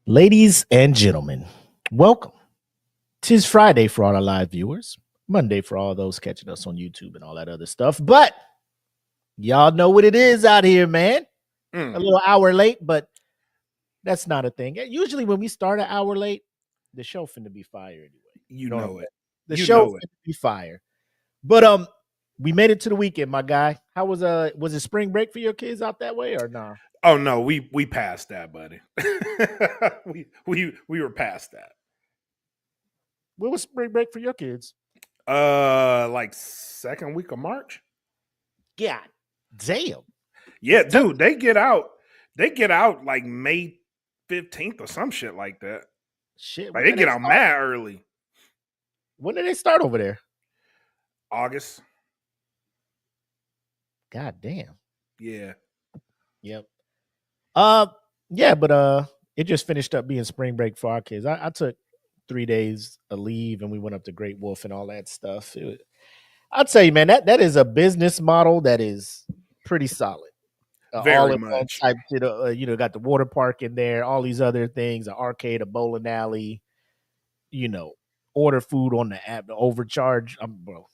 Ladies and gentlemen, welcome. 'Tis Friday for all our live viewers, Monday for all those catching us on YouTube and all that other stuff. But y'all know what it is out here, man. A little hour late, but that's not a thing. Usually when we start an hour late, the show finna be fire anyway. You know it. The You show know it. finna be fire. But we made it to the weekend, my guy. How was it spring break for your kids out that way or nah? Oh no, we passed that, buddy. we were past that. What was spring break for your kids? Like second week of March. God damn. Yeah, dude, they get out. They get out like May 15th or some shit like that. Shit. Like they get out mad early. When did they start over there? August. God damn. Yeah. Yep. Yeah, but it just finished up being spring break for our kids. I took 3 days of leave and we went up to Great Wolf and all that stuff. I'll tell you, man, that is a business model that is pretty solid. Very all in much. one type shit, got the water park in there, all these other things, an arcade, a bowling alley, order food on the app, the overcharge. Bro,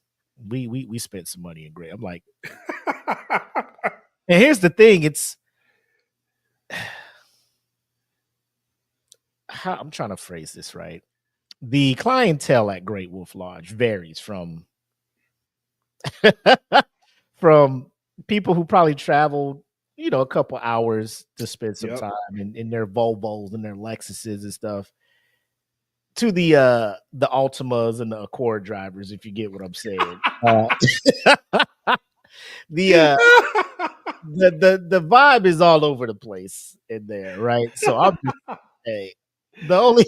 we spent some money in Great. I'm like, and here's the thing, it's I'm trying to phrase this right. The clientele at Great Wolf Lodge varies from from people who probably traveled, a couple hours to spend some time in their Volvos and their Lexuses and stuff, to the Altimas and the Accord drivers, if you get what I'm saying. The vibe is all over the place in there, right? So I'm just, hey, the only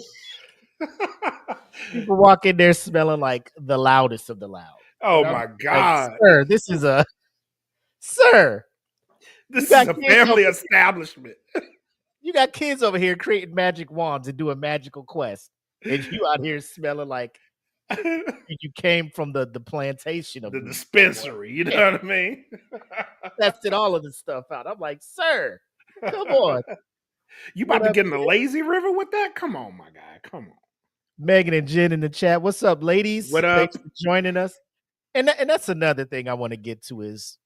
people walk in there smelling like the loudest of the loud. Oh my God. Like, sir, this is a family establishment. You got kids over here creating magic wands and doing magical quests, and you out here smelling like you came from the plantation of the dispensary. You know what I mean? Tested all of this stuff out. I'm like, sir, come on. You about to get in the lazy river with that? Come on, my guy. Come on. Megan and Jen in the chat. What's up, ladies? What up? Thanks for joining us. And that's another thing I want to get to is,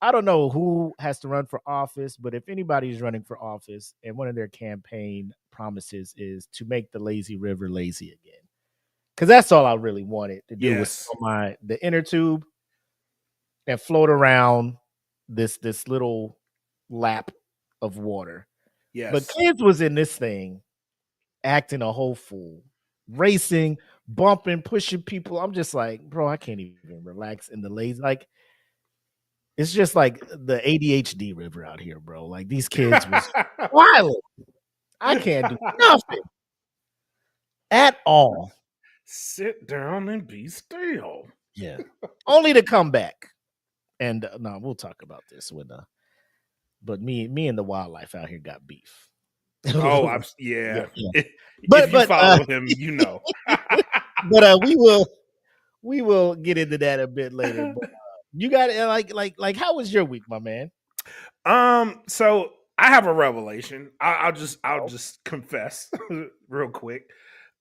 I don't know who has to run for office, but if anybody's running for office and one of their campaign promises is to make the lazy river lazy again, because that's all I really wanted to do was the inner tube and float around this little lap of water. Yes. But kids was in this thing acting a whole fool, racing, bumping, pushing people. I'm just like, bro, I can't even relax in the lazy. Like, it's just like the ADHD river out here, bro. Like, these kids was wild. I can't do nothing at all. Sit down and be still. Yeah. Only to come back. And no, we'll talk about this when but me and the wildlife out here got beef. Oh, yeah. But if you follow him, you know. But we will get into that a bit later. But, you got like how was your week, my man? So I have a revelation. I'll just confess real quick.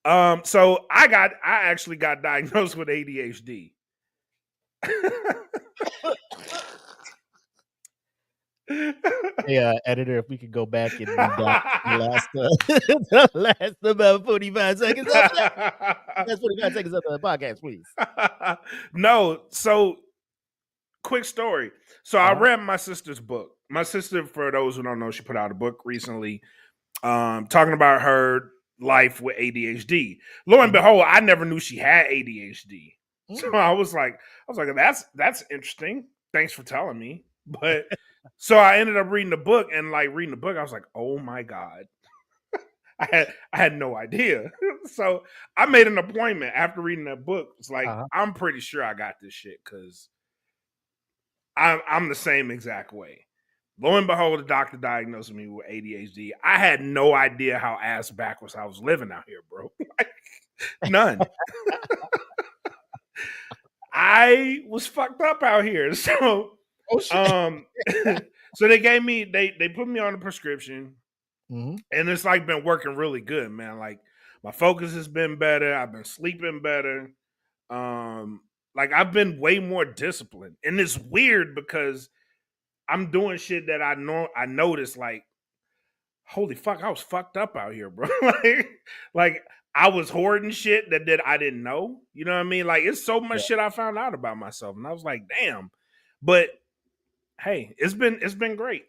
So I actually got diagnosed with ADHD. Yeah, editor, if we could go back and the last about 45 seconds of that's 45 seconds of the podcast, please. No, so quick story. So I read my sister's book. My sister, for those who don't know, she put out a book recently talking about her life with ADHD. Lo and behold, I never knew she had ADHD. So I was like, that's interesting. Thanks for telling me. But so I ended up reading the book, and I was like, oh my God. I had no idea. So I made an appointment after reading that book. It's like, I'm pretty sure I got this shit because I'm the same exact way. Lo and behold, the doctor diagnosed me with ADHD. I had no idea how ass backwards I was living out here, bro. None. I was fucked up out here. So, so they gave me, they put me on a prescription. Mm-hmm. And it's like been working really good, man. Like my focus has been better. I've been sleeping better. Like I've been way more disciplined. And it's weird because I'm doing shit that I noticed like, holy fuck, I was fucked up out here, bro. like I was hoarding shit that I didn't know. You know what I mean? Like it's so much shit I found out about myself. And I was like, damn. But hey, it's been great.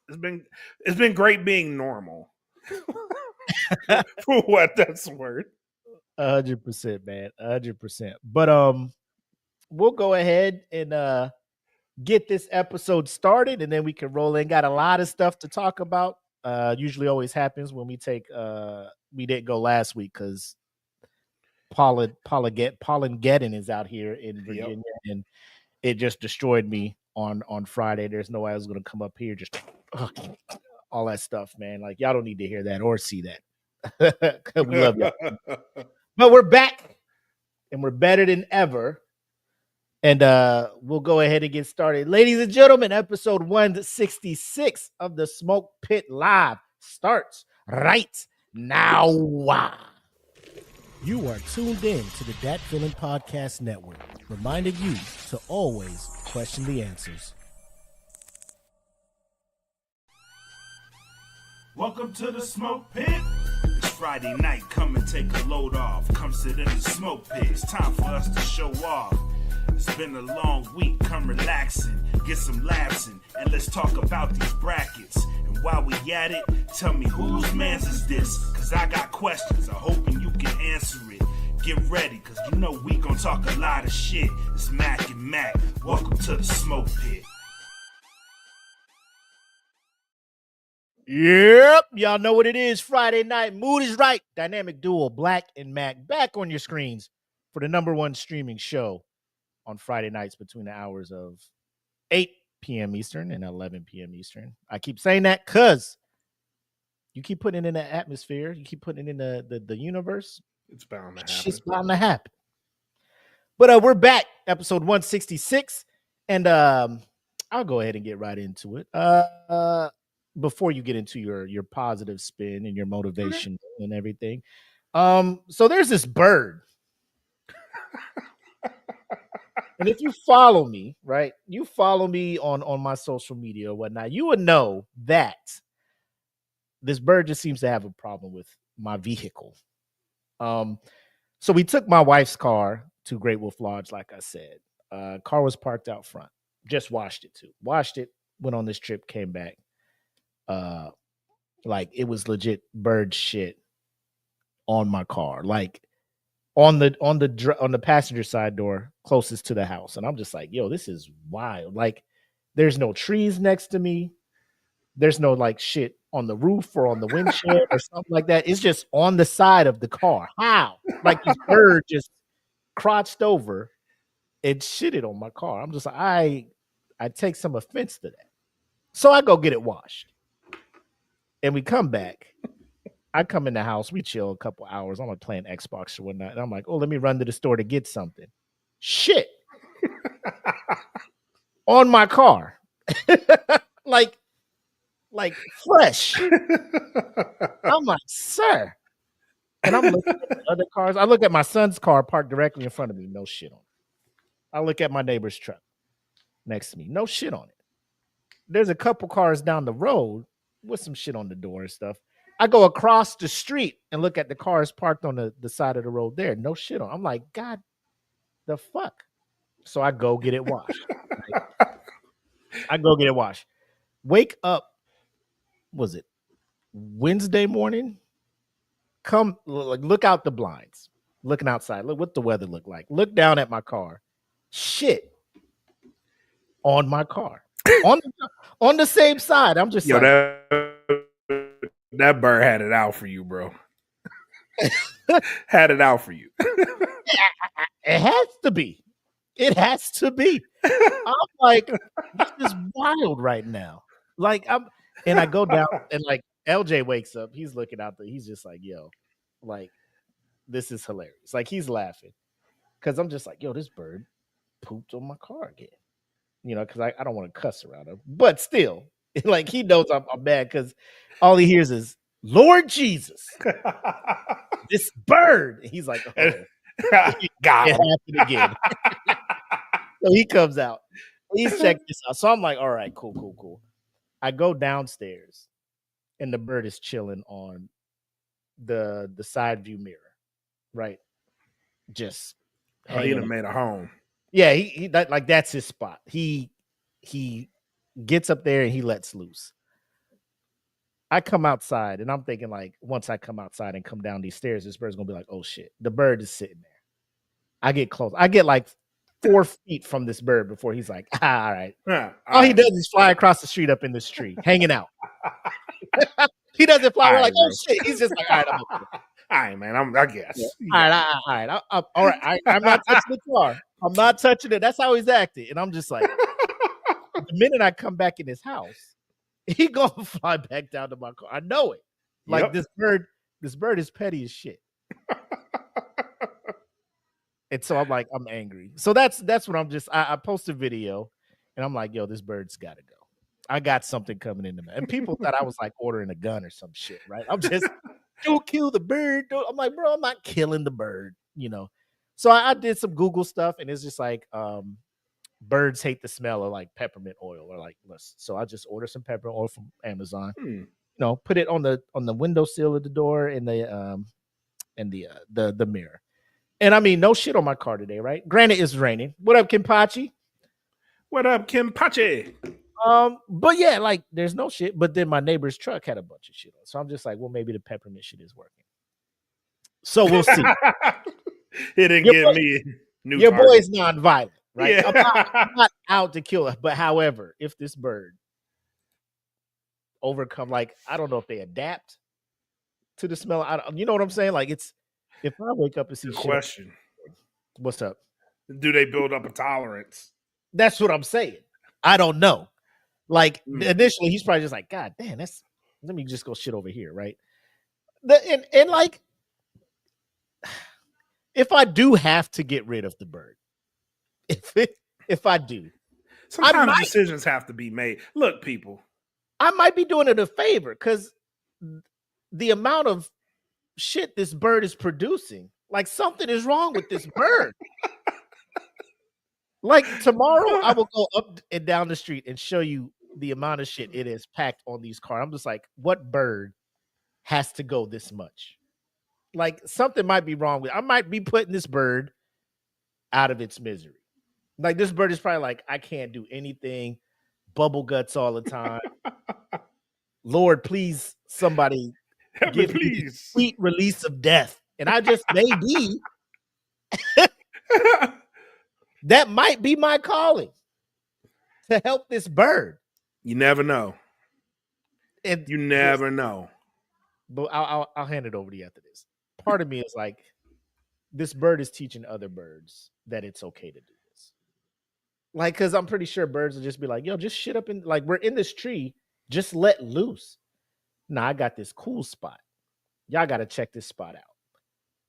It's been great being normal. For what that's worth. 100%, man. 100%. But we'll go ahead and get this episode started, and then we can roll in. Got a lot of stuff to talk about. Usually always happens when we take we didn't go last week because Pollengeddon is out here in Virginia, and it just destroyed me on Friday. There's no way I was gonna come up here just all that stuff, man. Like y'all don't need to hear that or see that. We love y'all. But we're back and we're better than ever. And we'll go ahead and get started. Ladies and gentlemen, episode 166 of the Smoke Pit Live starts right now. You are tuned in to the Dat Feeling Podcast Network, reminding you to always question the answers. Welcome to the Smoke Pit. It's Friday night, come and take a load off. Come sit in the smoke pit, it's time for us to show off. It's been a long week, come relaxing, get some laughs in, and let's talk about these brackets. And while we at it, tell me whose man's is this? Cause I got questions, I'm hoping you can answer it. Get ready, cause you know we gon' talk a lot of shit. It's Mac and Mac, welcome to the Smoke Pit. Yep, y'all know what it is. Friday night, mood is right. Dynamic duo Blak and Mac back on your screens for the #1 streaming show on Friday nights between the hours of 8 p.m. Eastern and 11 p.m. Eastern. I keep saying that because you keep putting it in the atmosphere, you keep putting it in the universe. It's bound to happen. Shit's bound to happen. But we're back, episode 166, and I'll go ahead and get right into it. Before you get into your positive spin and your motivation and everything. So there's this bird. And if you follow me, right, you follow me on my social media or whatnot, you would know that this bird just seems to have a problem with my vehicle. So we took my wife's car to Great Wolf Lodge, like I said. Car was parked out front. Just washed it too. Washed it, went on this trip, came back. Like it was legit bird shit on my car. Like on the passenger side door closest to the house. And I'm just like, yo, this is wild. Like there's no trees next to me. There's no like shit on the roof or on the windshield or something like that. It's just on the side of the car. How? Like this bird just crotched over and shitted on my car. I'm just like, I take some offense to that. So I go get it washed. And we come back. I come in the house. We chill a couple hours. I'm like playing Xbox or whatnot. And I'm like, oh, let me run to the store to get something. Shit. On my car. like fresh. I'm like, sir. And I'm looking at the other cars. I look at my son's car parked directly in front of me. No shit on it. I look at my neighbor's truck next to me. No shit on it. There's a couple cars down the road with some shit on the door and stuff. I go across the street and look at the cars parked on the side of the road there. No shit on. I'm like, God, the fuck. So I go get it washed. Right? I go get it washed. Wake up. Was it Wednesday morning? Come look out the blinds. Looking outside. Look what the weather looked like. Look down at my car. Shit. On my car. on the same side. I'm just like, that bird had it out for you, bro. Had it out for you. It has to be. It has to be. I'm like, this is wild right now. Like I go down and like LJ wakes up. He's looking out there. He's just like, yo, like, this is hilarious. Like he's laughing. Cause I'm just like, yo, this bird pooped on my car again. You know, because I don't want to cuss around him. But still, like he knows I'm mad because all he hears is Lord Jesus, this bird. He's like, oh, got it him. happened again. So he comes out. He's checked this out. So I'm like, all right, cool. I go downstairs, and the bird is chilling on the side view mirror, right? Just He hanging done out. made a home. Yeah, he like that's his spot. He gets up there and he lets loose. I come outside and I'm thinking like once I come outside and come down these stairs, this bird's gonna be like, oh shit, the bird is sitting there. I get close. I get like 4 feet from this bird before he's like, all right. All he does is fly across the street up in this tree, hanging out. He doesn't fly. We're like, oh shit. He's just like, all right, I'm up there. All right, man. I guess. Yeah. All right. All right. I'm not touching the car. I'm not touching it. That's how he's acting. And I'm just like, the minute I come back in his house, he gonna fly back down to my car. I know it. Like this bird is petty as shit. And so I'm like, I'm angry. So that's what I'm just. I post a video, and I'm like, yo, this bird's got to go. I got something coming in the mail. And people thought I was like ordering a gun or some shit, right? I'm just, don't kill the bird. I'm like, bro, I'm not killing the bird, you know. So I did some Google stuff, and it's just like, birds hate the smell of like peppermint oil or like less. So I just ordered some peppermint oil from Amazon. You know, put it on the windowsill of the door and the mirror. And I mean, no shit on my car today, right? Granted, it's raining. What up, Kimpachi? What up, Kimpachi? But yeah, like there's no shit. But then my neighbor's truck had a bunch of shit on. So I'm just like, well, maybe the peppermint shit is working. So we'll see. It didn't give me new your target. boy is non-violent, right? Yeah. I'm not out to kill her. But however, if this bird overcome, like, I don't know if they adapt to the smell. You know what I'm saying? Like if I wake up and see question. Shit, what's up? Do they build up a tolerance? That's what I'm saying. I don't know. Like initially, he's probably just like, God damn, let me just go shit over here, right? And like, if I do have to get rid of the bird, if I do, sometimes decisions have to be made. Look, people, I might be doing it a favor because the amount of shit this bird is producing, like something is wrong with this bird. Like tomorrow, I will go up and down the street and show you the amount of shit it is packed on these cars. I'm just like, what bird has to go this much? Like something might be wrong with. I might be putting this bird out of its misery. Like this bird is probably like, I can't do anything. Bubble guts all the time. Lord, please, somebody give me sweet release of death. And I just maybe. That might be my calling to help this bird. You never know. You never know. But I'll hand it over to you after this. Part of me is like, this bird is teaching other birds that it's okay to do this. Like, because I'm pretty sure birds will just be like, yo, just shit up in, like, we're in this tree, just let loose. Nah, I got this cool spot. Y'all got to check this spot out.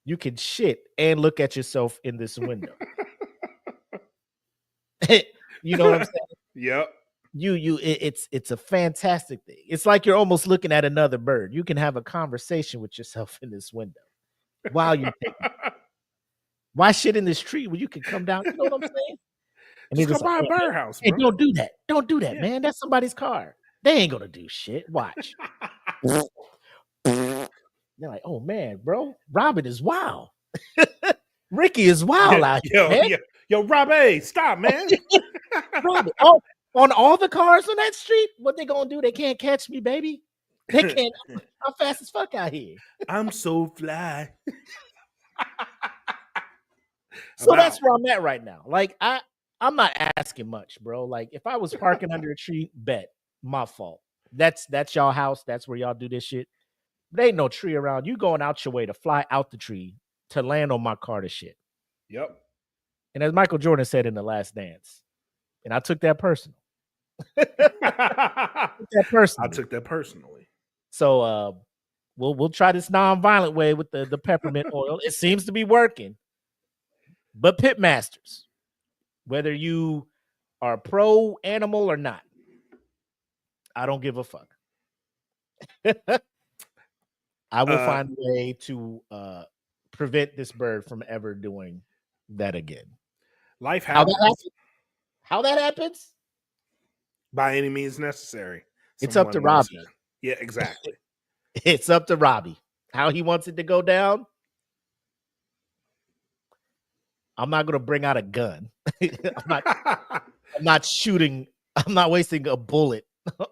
You can shit and look at yourself in this window. You know what I'm saying? Yep. It's a fantastic thing. It's like you're almost looking at another bird. You can have a conversation with yourself in this window while you're why shit in this tree when you can come down? You know what I'm saying? And just go buy a birdhouse. Hey, don't do that. Don't do that, man. That's somebody's car. They ain't gonna do shit. Watch. They're like, oh man, bro, Robin is wild. Ricky is wild out here. Man. Yo, Robbie, stop, man. Robin, on all the cars on that street, what they gonna do? They can't catch me, baby. They can't. I'm fast as fuck out here. I'm so fly. So that's where I'm at right now. Like I'm not asking much, bro. Like if I was parking under a tree, bet my fault. That's y'all house. That's where y'all do this shit. There ain't no tree around. You going out your way to fly out the tree to land on my car to shit. Yep. And as Michael Jordan said in The Last Dance, and I took that personal. I took that personally. So we'll try this non-violent way with the peppermint oil. It seems to be working. But Pitmasters, whether you are pro animal or not, I don't give a fuck. I will find a way to prevent this bird from ever doing that again. Life happens. How that happens? By any means necessary. It's up to Robbie. Yeah, exactly. It's up to Robbie. How he wants it to go down. I'm not going to bring out a gun. I'm not shooting. I'm not wasting a bullet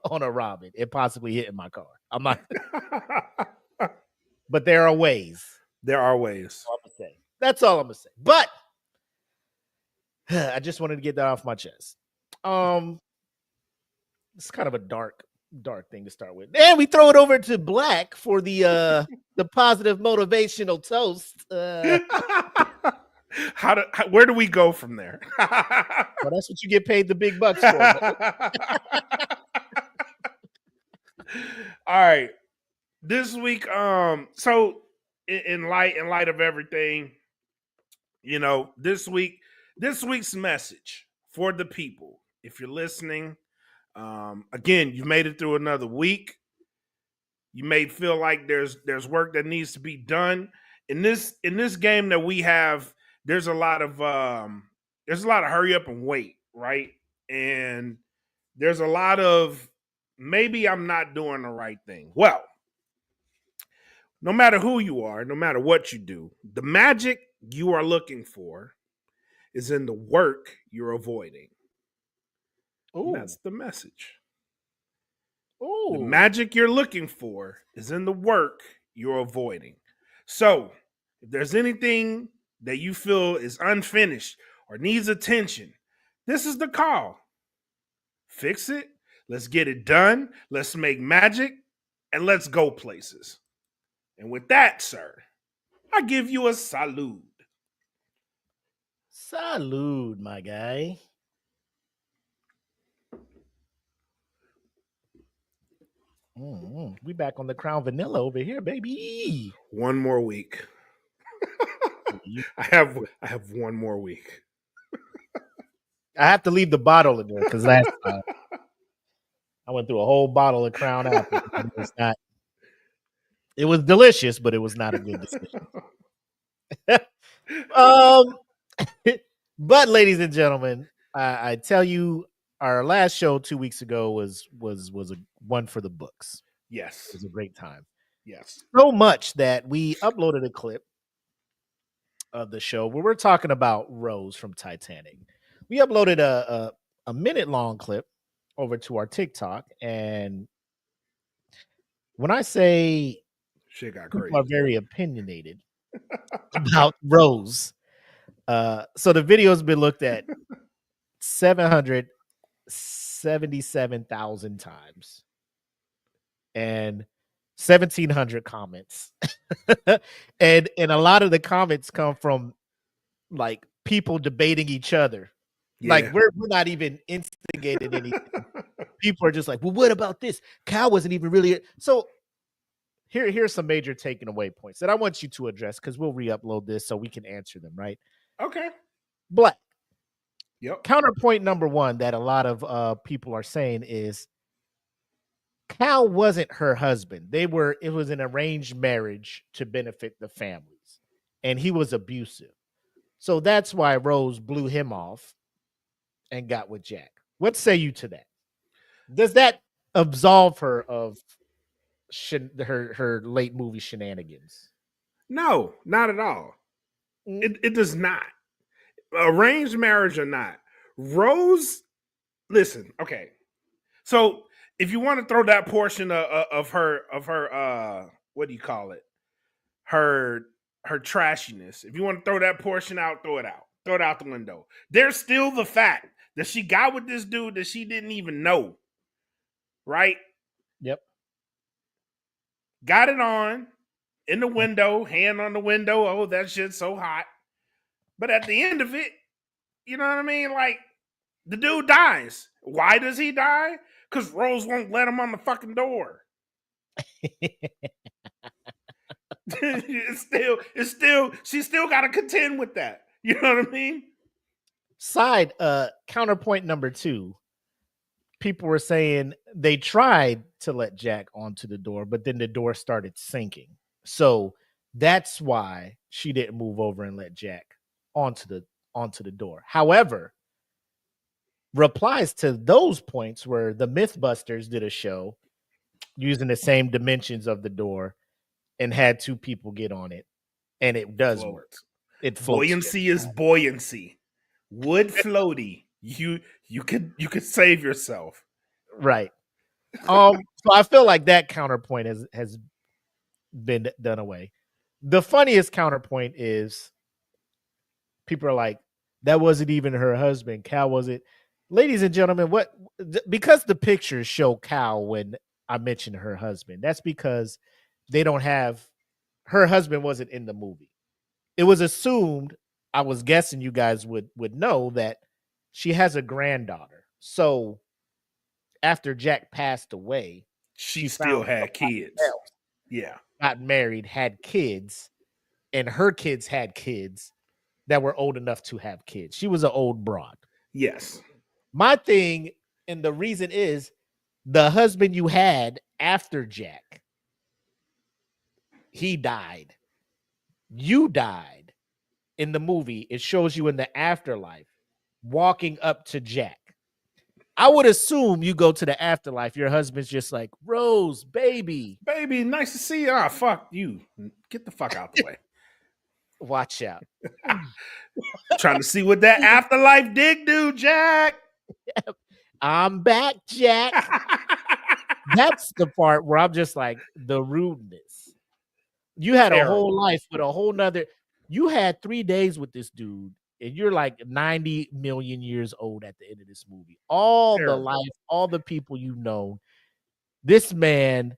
on a robin and possibly hitting my car. I'm not. But there are ways. There are ways. That's all I'm gonna say. But I just wanted to get that off my chest. It's kind of a dark thing to start with. And we throw it over to Blak for the positive motivational toast. Where do we go from there? Well, that's what you get paid the big bucks for. All right. This week, so in light of everything, this week's message for the people. If you're listening, again, you made it through another week. You may feel like there's work that needs to be done in this game that we have. There's a lot of hurry up and wait, right? And there's a lot of maybe I'm not doing the right thing. Well, no matter who you are, no matter what you do, the magic you are looking for is in the work you're avoiding. Ooh. That's the message. Ooh. The magic you're looking for is in the work you're avoiding. So, if there's anything that you feel is unfinished or needs attention, this is the call. Fix it. Let's get it done. Let's make magic and let's go places. And with that, sir, I give you a salute. Salute, my guy. We back on the Crown Vanilla over here, baby. One more week. I have one more week. I have to leave the bottle in there because last time I went through a whole bottle of Crown Apple. It was delicious, but it was not a good decision. But ladies and gentlemen, I tell you, our last show 2 weeks ago was a one for the books. Yes, it was a great time. Yes, so much that we uploaded a clip of the show where we're talking about Rose from Titanic. We uploaded a minute-long clip over to our TikTok, and when I say shit got people crazy, are very opinionated about Rose. So the video has been looked at 777,000 times and 1,700 comments. and a lot of the comments come from like people debating each other. Yeah. Like we're not even instigating anything. People are just like, well, what about this? Cal wasn't even really. So here's some major taken away points that I want you to address because we'll re-upload this so we can answer them, right? Okay. Blak. Yep. Counterpoint number one that a lot of people are saying is Cal wasn't her husband. It was an arranged marriage to benefit the families, and he was abusive. So that's why Rose blew him off and got with Jack. What say you to that? Does that absolve her of her late movie shenanigans? No, not at all. It does not. Arranged marriage or not, Rose. Listen, okay. So if you want to throw that portion of her, what do you call it? Her trashiness. If you want to throw that portion out, throw it out. Throw it out the window. There's still the fact that she got with this dude that she didn't even know. Right? Yep. Got it on in the window, hand on the window. Oh, that shit's so hot. But at the end of it, you know what I mean? Like, the dude dies. Why does he die? Because Rose won't let him on the fucking door. She still got to contend with that. You know what I mean? Counterpoint number two. People were saying they tried to let Jack onto the door, but then the door started sinking. So that's why she didn't move over and let Jack onto the door. However, replies to those points where the Mythbusters did a show using the same dimensions of the door and had two people get on it, and it does work. It floats. Buoyancy is buoyancy. Wood floaty. You could save yourself. Right. So I feel like that counterpoint has been done away. The funniest counterpoint is people are like, that wasn't even her husband. Cal was it. Ladies and gentlemen, because the pictures show Cal when I mentioned her husband, that's because they don't have her husband wasn't in the movie. It was assumed, I was guessing you guys would know that she has a granddaughter. So after Jack passed away, she still had kids. Yeah. Got married, had kids, and her kids had kids that were old enough to have kids. She was an old broad. Yes. My thing, and the reason is the husband you had after Jack, he died. You died. In the movie, it shows you in the afterlife walking up to Jack. I would assume you go to the afterlife. Your husband's just like, Rose, baby. Baby, nice to see you. Ah, fuck you. Get the fuck out the way. Watch out. Trying to see what that afterlife dig do, Jack. I'm back, Jack. That's the part where I'm just like, the rudeness. You had a whole life with a whole nother. You had 3 days with this dude, and you're like 90 million years old at the end of this movie. All the life, all the people you've known. This man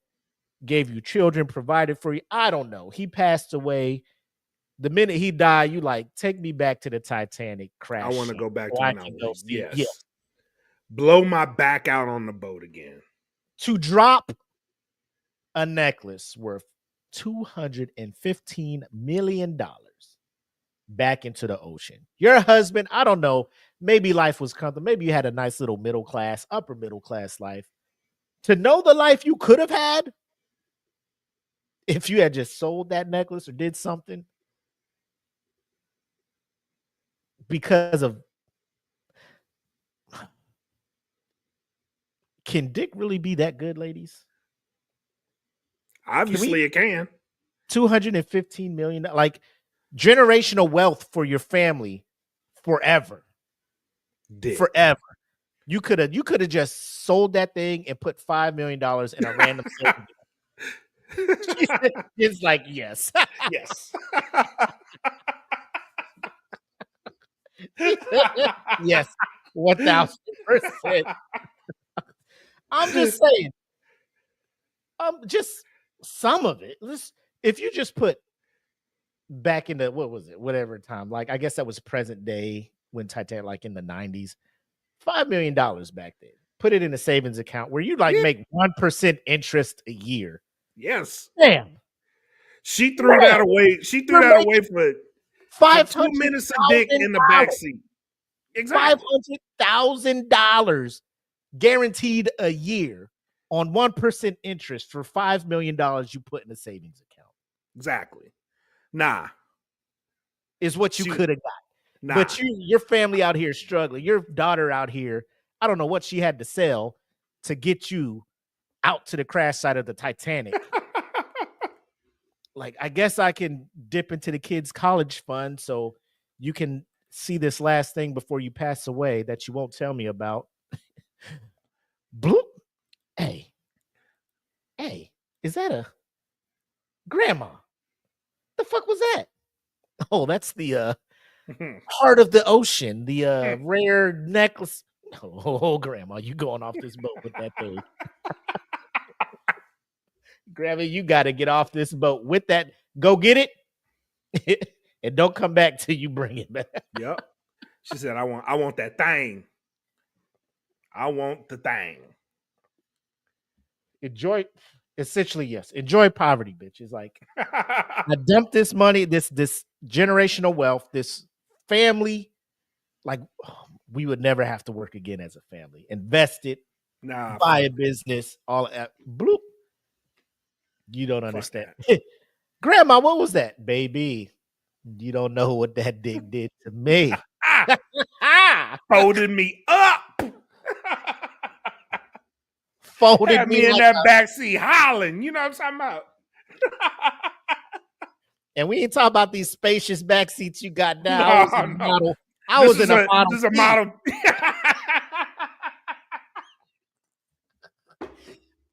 gave you children, provided for you. I don't know. He passed away. The minute he died, you like, take me back to the Titanic crash. I want to go back to when I was. Yes. Blow my back out on the boat again. To drop a necklace worth $215 million back into the ocean. Your husband, I don't know, maybe life was comfortable. Maybe you had a nice little middle class, upper middle class life. To know the life you could have had if you had just sold that necklace or did something because of. Can dick really be that good, ladies? Obviously, it can. $215 million, like generational wealth for your family forever. Dick. Forever. You could have just sold that thing and put $5 million in a random savings. It's like, yes. Yes. Yes. 1,000%. I'm just saying. Just some of it. If you just put back into what was it, whatever time, like I guess that was present day when Titanic, like in the 90s, $5 million back then. Put it in a savings account where you like make 1% interest a year. Yes. Damn. She threw that away. She threw that away for 2 minutes of dick in the backseat. Exactly. $500,000 guaranteed a year on 1% interest for $5 million you put in a savings account. Exactly. Nah. Is what you could have got. Nah. But your family out here struggling. Your daughter out here, I don't know what she had to sell to get you out to the crash site of the Titanic. Like, I guess I can dip into the kids' college fund so you can see this last thing before you pass away that you won't tell me about. Bloop. Hey, is that a grandma? The fuck was that? Oh, that's the heart of the ocean, the rare necklace. Oh, grandma, you going off this boat with that thing. Grandma, you got to get off this boat with that. Go get it. And don't come back till you bring it back. Yep. She said, I want that thing. I want the thing. Enjoy, essentially, yes. Enjoy poverty, bitch. It's like, I dumped this money, this generational wealth, this family. Like, we would never have to work again as a family. Invest it, buy a business, all that. Bloop. You don't understand. Grandma, what was that? Baby, you don't know what that dick did to me. Folded me up. Folded Had me me in like that backseat hollering. You know what I'm talking about? And we ain't talking about these spacious back seats you got now. I was in a model. I was in a model. This is a model.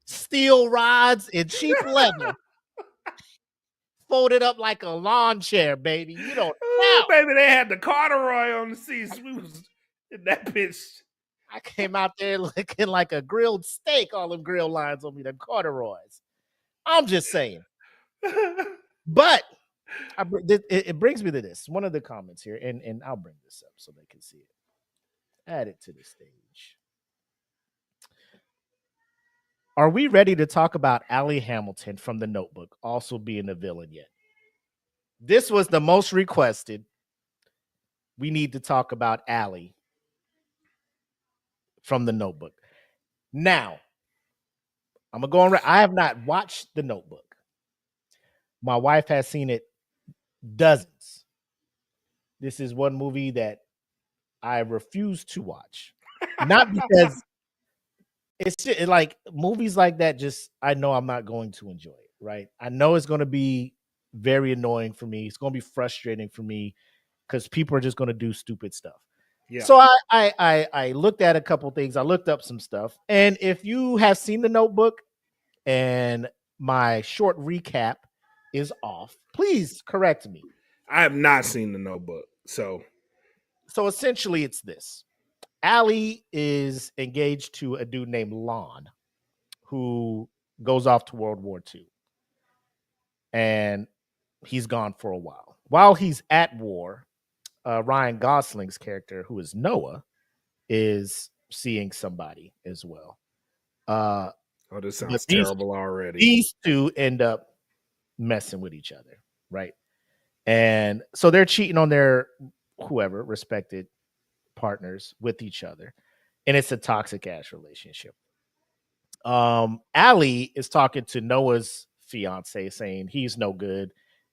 Steel rods and cheap leather. Folded up like a lawn chair, baby. You don't know. Baby, they had the corduroy on the seats. We was in that bitch. I came out there looking like a grilled steak, all them grill lines on me, them corduroys. I'm just saying. But it brings me to this. One of the comments here, and I'll bring this up so they can see it. Add it to the stage. Are we ready to talk about Allie Hamilton from The Notebook also being a villain yet? This was the most requested. We need to talk about Allie from The Notebook. Now, I'm going to go on. I have not watched The Notebook. My wife has seen it dozens. This is one movie that I refuse to watch. Not because it's just, like movies like that, just I know I'm not going to enjoy it, right? I know it's going to be very annoying for me. It's going to be frustrating for me because people are just going to do stupid stuff. Yeah. So I looked at a couple things. I looked up some stuff. And if you have seen The Notebook and my short recap is off, please correct me. I have not seen The Notebook. So essentially it's this. Allie is engaged to a dude named Lon who goes off to World War II. And he's gone for a while. While he's at war, Ryan Gosling's character, who is Noah, is seeing somebody as well. This sounds terrible already. These two end up messing with each other, right? And so they're cheating on their whoever respected partners with each other, and it's a toxic ass relationship. Allie is talking to Noah's fiance, saying he's no good,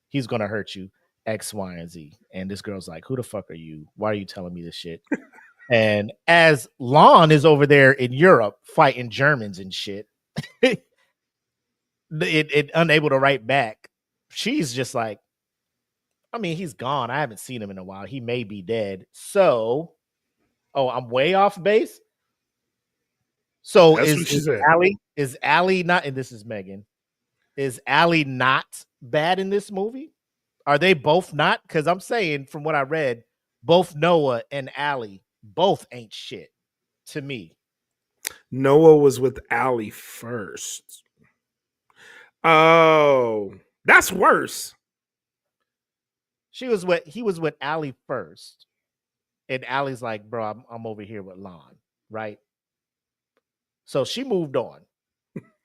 he's gonna hurt you, X, Y, and Z. And this girl's like, "Who the fuck are you? Why are you telling me this shit?" And as Lon is over there in Europe fighting Germans and shit, it unable to write back. She's just like, I mean, he's gone. I haven't seen him in a while. He may be dead. So, I'm way off base. So is Allie not, and this is Megan, is Allie not bad in this movie? Are they both not? Because I'm saying from what I read, both Noah and Allie both ain't shit to me. Noah was with Allie first. Oh, that's worse. He was with Allie first. And Allie's like, bro, I'm over here with Lon, right? So she moved on.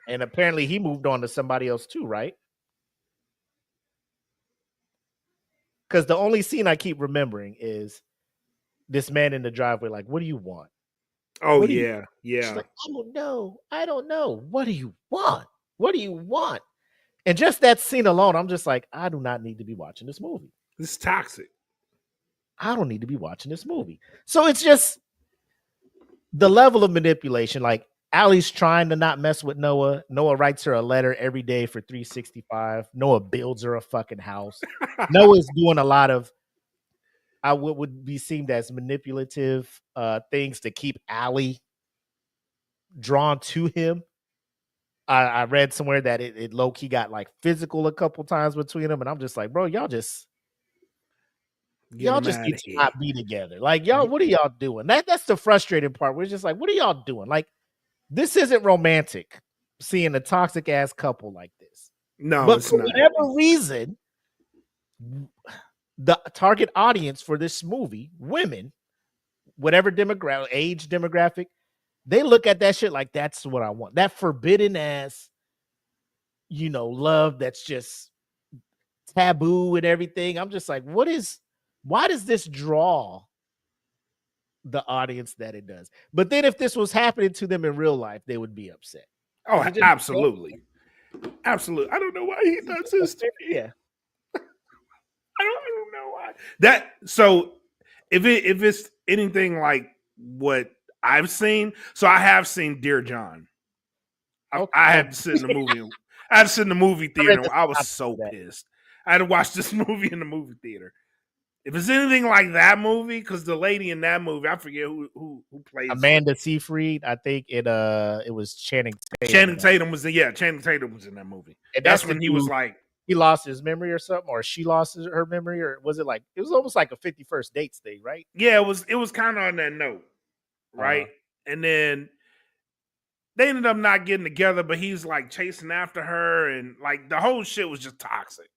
And apparently he moved on to somebody else too, right? Because the only scene I keep remembering is this man in the driveway, like, what do you want? Oh, yeah. Yeah. She's like, I don't know. What do you want? What do you want? And just that scene alone, I'm just like, I do not need to be watching this movie. This is toxic. I don't need to be watching this movie. So it's just the level of manipulation. Like, Allie's trying to not mess with Noah. Noah writes her a letter every day for $365. Noah builds her a fucking house. Noah's doing a lot of would be seen as manipulative things to keep Allie drawn to him. I read somewhere that it low-key got like physical a couple times between them, and I'm just like, bro, y'all just need to not be together. Like, y'all, what are y'all doing? That's the frustrating part. We're just like, what are y'all doing? Like, this isn't romantic, seeing a toxic ass couple like this. No, but it's for not. whatever reason, the target audience for this movie, women, whatever age demographic, they look at that shit like that's what I want. That forbidden ass, love that's just taboo and everything. I'm just like, why does this draw the audience that it does? But then if this was happening to them in real life, they would be upset. Oh, absolutely. Absolutely. I don't know why he does this to me. Yeah. So if it's anything like what I've seen, so I have seen Dear John. I had to sit in the movie. I had to sit in the movie theater. And I was so pissed. I had to watch this movie in the movie theater. If it's anything like that movie, because the lady in that movie, I forget who plays Amanda Seyfried. I think it was Channing Tatum. Channing Tatum was in that movie. And that's when he was like, he lost his memory or something, or she lost her memory, or was it like it was almost like a 51st Dates thing, right? Yeah, it was kind of on that note, right? And then they ended up not getting together, but he's like chasing after her, and like the whole shit was just toxic.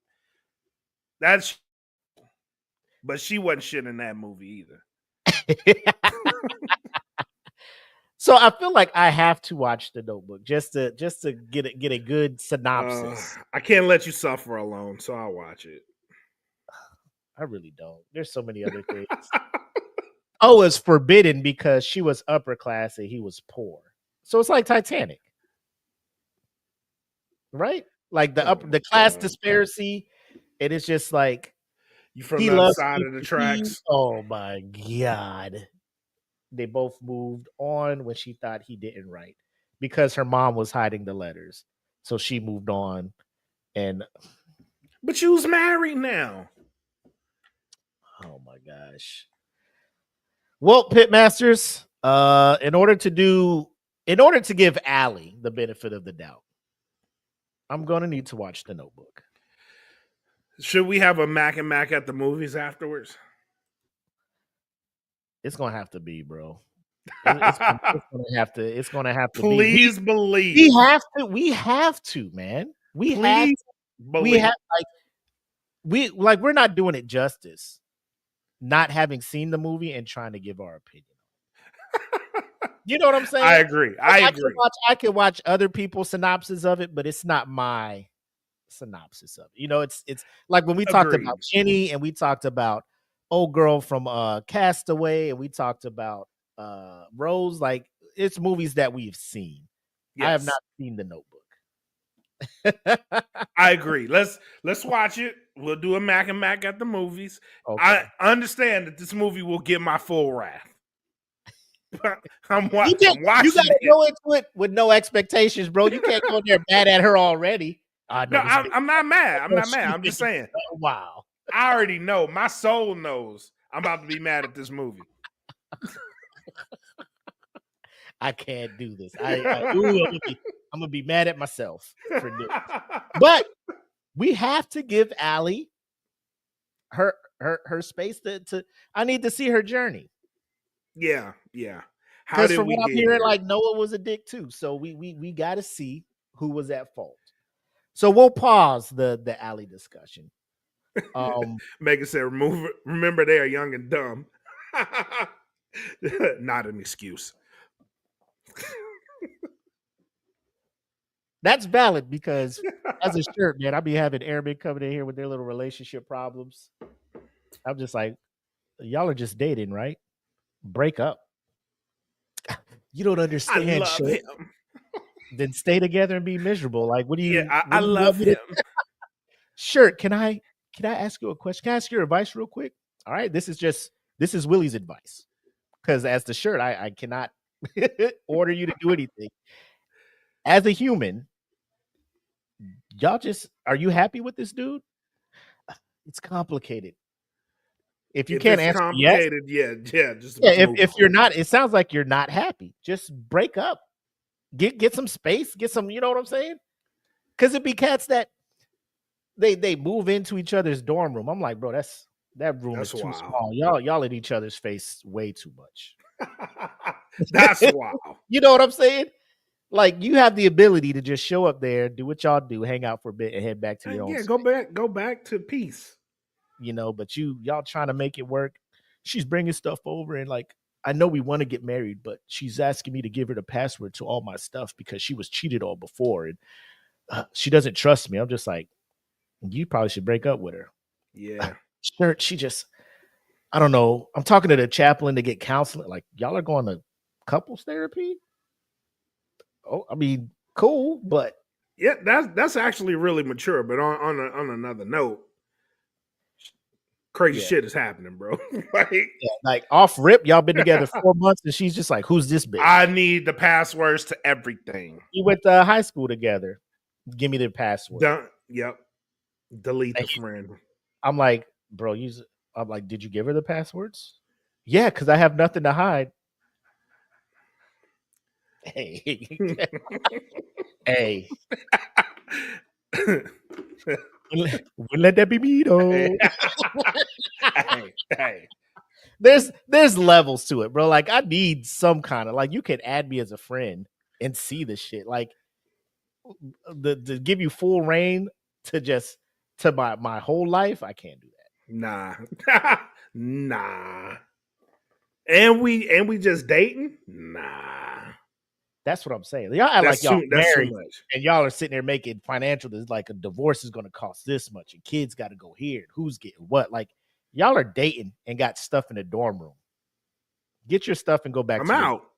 But she wasn't shit in that movie either. So I feel like I have to watch The Notebook just to get a good synopsis. I can't let you suffer alone, so I'll watch it. I really don't. There's so many other things. Oh, it's forbidden because she was upper class and he was poor. So it's like Titanic, right? Like the class disparity, and it's just like you from the other side of the tracks. Oh my God. They both moved on when she thought he didn't write because her mom was hiding the letters. So she moved on. But you was married now. Oh my gosh. Well, Pitmasters, in order to give Allie the benefit of the doubt, I'm going to need to watch The Notebook. Should we have a Mac and Mac at the movies afterwards? It's gonna have to be, bro. It's gonna have to. Please believe. We have to, man. We're not doing it justice. Not having seen the movie and trying to give our opinion. You know what I'm saying? I agree. I agree. I can watch other people's synopsis of it, but it's not my synopsis of it. You know, it's like when we talked about Jenny and we talked about old girl from Castaway and we talked about Rose. Like, it's movies that we've seen. Yes. I have not seen The Notebook. I agree. Let's watch it. We'll do a Mac and Mac at the movies. Okay. I understand that this movie will get my full wrath. I'm watching. You gotta go into it with no expectations, bro. You can't go there mad at her already. No, I'm not mad. I'm just saying. Wow. I already know. My soul knows I'm about to be mad at this movie. I can't do this. I'm gonna be mad at myself for doing this. But we have to give Allie her space to I need to see her journey. Yeah. Because from what I'm hearing, like Noah was a dick too. So we got to see who was at fault. So we'll pause the Allie discussion. Megan said, remember they are young and dumb. Not an excuse. That's valid because as a shirt, man, I be having airmen coming in here with their little relationship problems. I'm just like, y'all are just dating, right? Break up. You don't understand. I love him. Then stay together and be miserable. Like, what do you? Yeah, I love him. Shirt, can I ask you a question? Can I ask your advice real quick? All right, this is Willie's advice. Because as the shirt, I cannot order you to do anything. As a human, are you happy with this dude? It's complicated. If you can't answer complicated, yes, if you're not, it sounds like you're not happy. Just break up. Get some space, get some, you know what I'm saying? Because it'd be cats that they move into each other's dorm room. I'm like, bro, that room is too small. Y'all in each other's face way too much. That's wild. You know what I'm saying? Like, you have the ability to just show up there, do what y'all do, hang out for a bit, and head back to your own. Yeah, go back to peace. You know, but y'all trying to make it work. She's bringing stuff over, and like, I know we want to get married, but she's asking me to give her the password to all my stuff because she was cheated on before, and she doesn't trust me. I'm just like, you probably should break up with her. Yeah. Sure, I don't know. I'm talking to the chaplain to get counseling. Like, y'all are going to couples therapy? Oh, I mean, cool, but yeah, that's actually really mature. But on another note, crazy shit is happening, bro. like off rip, y'all been together 4 months, and she's just like, "Who's this bitch?" I need the passwords to everything. You went to high school together. Give me the password. Yep. Delete the friend. I'm like, bro, I'm like, did you give her the passwords? Yeah, because I have nothing to hide. Hey. Hey. Wouldn't let that be me though. Hey. There's levels to it, bro. Like I need some kind of like you can add me as a friend and see the shit. Like to give you full reign to my whole life, I can't do that. Nah. And we just dating? Nah. That's what I'm saying. Y'all act like y'all married and y'all are sitting there making financial. There's like a divorce is going to cost this much and kids got to go here. And who's getting what? Like y'all are dating and got stuff in the dorm room. Get your stuff and go back. I'm out.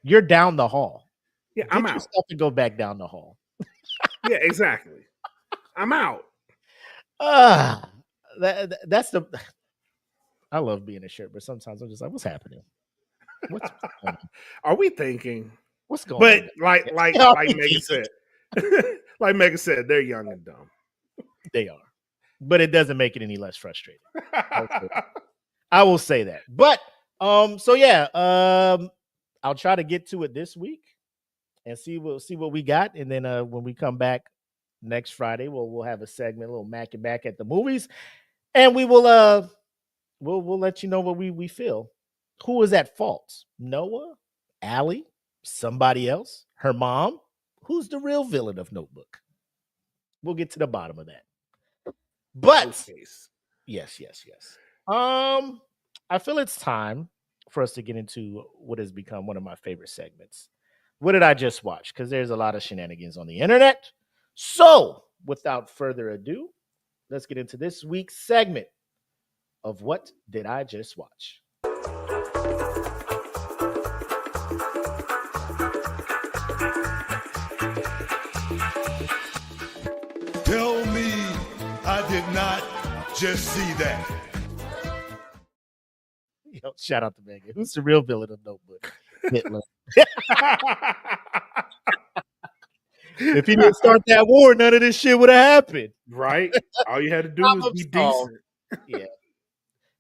You're down the hall. Yeah, Get I'm your out. Stuff and go back down the hall. Yeah, exactly. I'm out. That's the. I love being a shirt, but sometimes I'm just like, what's happening? What's going on? Are we thinking? What's going on? But like Megan said, like Megan said, they're young and dumb. They are, but it doesn't make it any less frustrating. I will say that. But so yeah, I'll try to get to it this week and see what we got, and then when we come back next Friday, we'll have a segment, a little Mac and Back at the movies, and we will we'll let you know what we feel. Who is at fault? Noah, Allie, somebody else, her mom? Who's the real villain of Notebook? We'll get to the bottom of that. But yes. I feel it's time for us to get into what has become one of my favorite segments. What did I just watch? Because there's a lot of shenanigans on the internet. So, without further ado, let's get into this week's segment of What Did I Just Watch? Tell me I did not just see that. Yo, shout out to Megan. Who's the real villain of Notebook? Hitler. If he didn't start that war, none of this shit would have happened. Right? All you had to do was be decent. Yeah.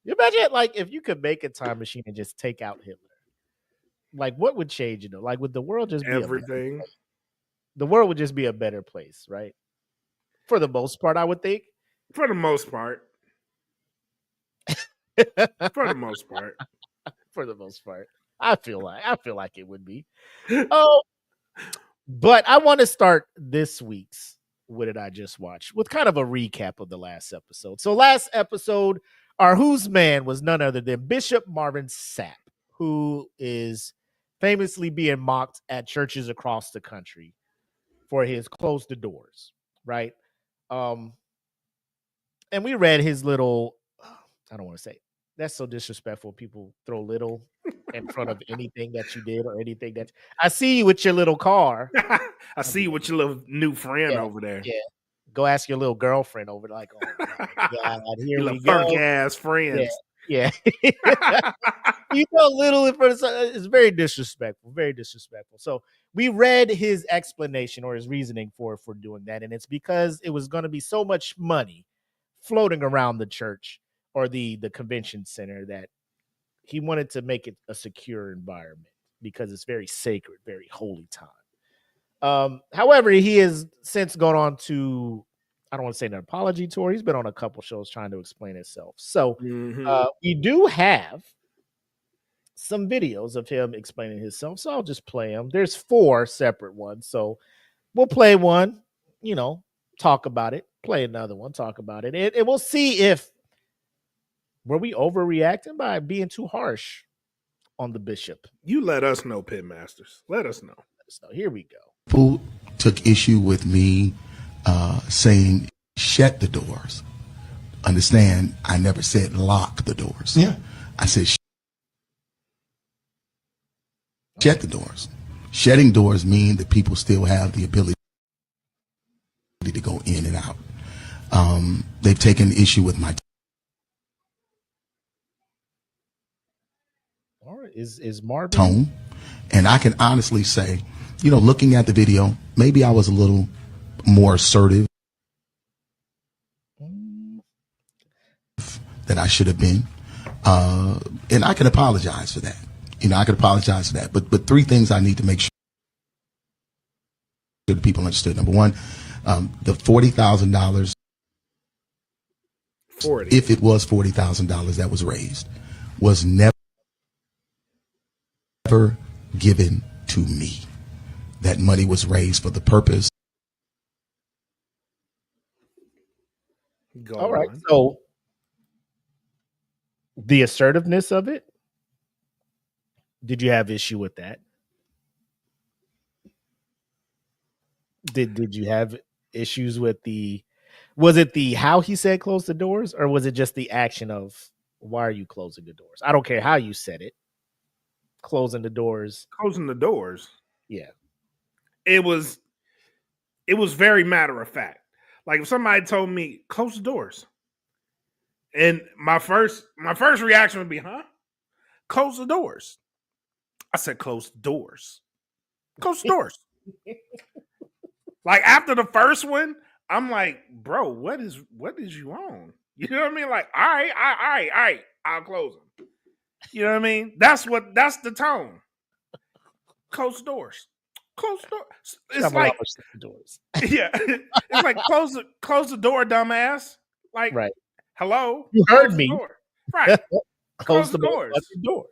You imagine, like, if you could make a time machine and just take out Hitler. Like, what would change, you know? Like, would the world just be everything? The world would just be a better place, right? For the most part, I would think. For the most part. For the most part. For the most part. I feel like it would be. Oh, but I want to start this week's What Did I Just Watch with kind of a recap of the last episode. So last episode, our Who's Man was none other than Bishop Marvin Sapp, who is famously being mocked at churches across the country for his close the doors, right? And we read his little, I don't want to say, that's so disrespectful. People throw little in front of anything that you did or anything that I see you with your little car. I see you with your little new friend over there. Yeah. Go ask your little girlfriend over there. Like, oh my God, here your we go. Funk ass friends. Yeah. You know, little in front of it's very disrespectful. Very disrespectful. So we read his explanation or his reasoning for doing that. And it's because it was going to be so much money floating around the church or the convention center that he wanted to make it a secure environment because it's very sacred, very holy time. However, he has since gone on to, I don't want to say an apology tour. He's been on a couple shows trying to explain himself. So we do have some videos of him explaining himself. So I'll just play them. There's 4 separate ones. So we'll play one, talk about it, play another one, talk about it. And we'll see if were we overreacting by being too harsh on the bishop. You let us know, Pitmasters. Let us know. Here we go. People took issue with me saying shut the doors. Understand, I never said lock the doors. Yeah. I said shut the doors. Shutting doors mean that people still have the ability to go in and out. They've taken issue with my is Marvin tone. And I can honestly say, looking at the video, maybe I was a little more assertive than I should have been. And I can apologize for that. But three things I need to make sure the people understood. Number one, the $40,000, if it was $40,000 that was raised, was never given to me. That money was raised for the purpose. All right. So the assertiveness of it, did you have issue with that? Did you have issues with was it the how he said close the doors, or was it just the action of why are you closing the doors? I don't care how you said it. Closing the doors. Yeah. It was very matter of fact. Like if somebody told me close the doors, and my first reaction would be, huh? Close the doors. I said close the doors. Close the doors. Like after the first one, I'm like, bro, what is you on? You know what I mean? Like, all right, I'll close them. You know what I mean? That's the tone. Close the doors. Close the doors. It's like doors. Yeah. It's like close the door, dumbass. Like, right. Hello. You heard me. Door. Right. Close the doors. Door.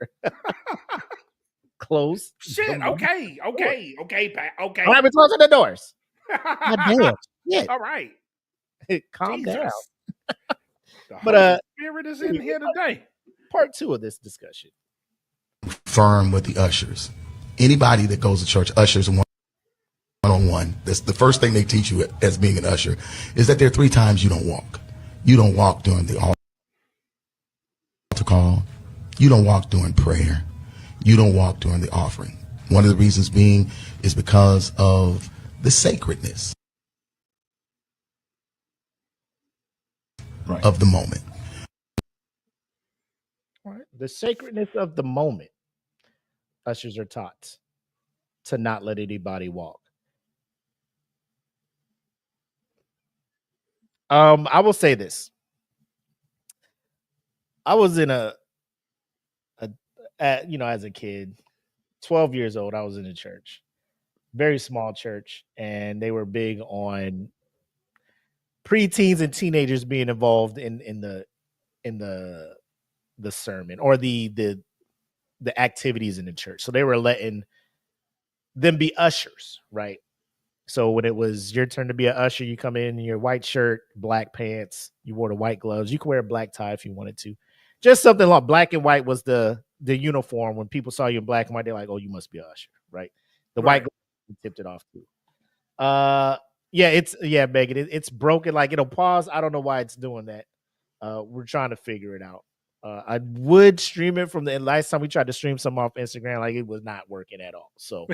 Close. Shit. Okay. Pat. Okay. All right, we're closing the doors. God damn. Shit. All right. Calm down. The But Spirit is in here today. Part 2 of this discussion. Firm with the ushers. Anybody that goes to church, ushers one-on-one. That's the first thing they teach you as being an usher, is that there are 3 times you don't walk. You don't walk during the altar call. You don't walk during prayer. You don't walk during the offering. One of the reasons being is because of the sacredness of the moment. All right. The sacredness of the moment. Ushers are taught to not let anybody walk. I will say this. I was in as a kid, 12 years old, I was in a church, very small church, and they were big on preteens and teenagers being involved in the sermon or the activities in the church. So they were letting them be ushers, right? So when it was your turn to be an usher, you come in your white shirt, black pants, you wore the white gloves. You could wear a black tie if you wanted to. Just something like black and white was the uniform. When people saw you in black and white, they're like, oh, you must be an usher, right? The white gloves tipped it off too. Megan, it's broken. Like it'll pause. I don't know why it's doing that. We're trying to figure it out. I would stream it from the last time we tried to stream some off Instagram, like it was not working at all. So,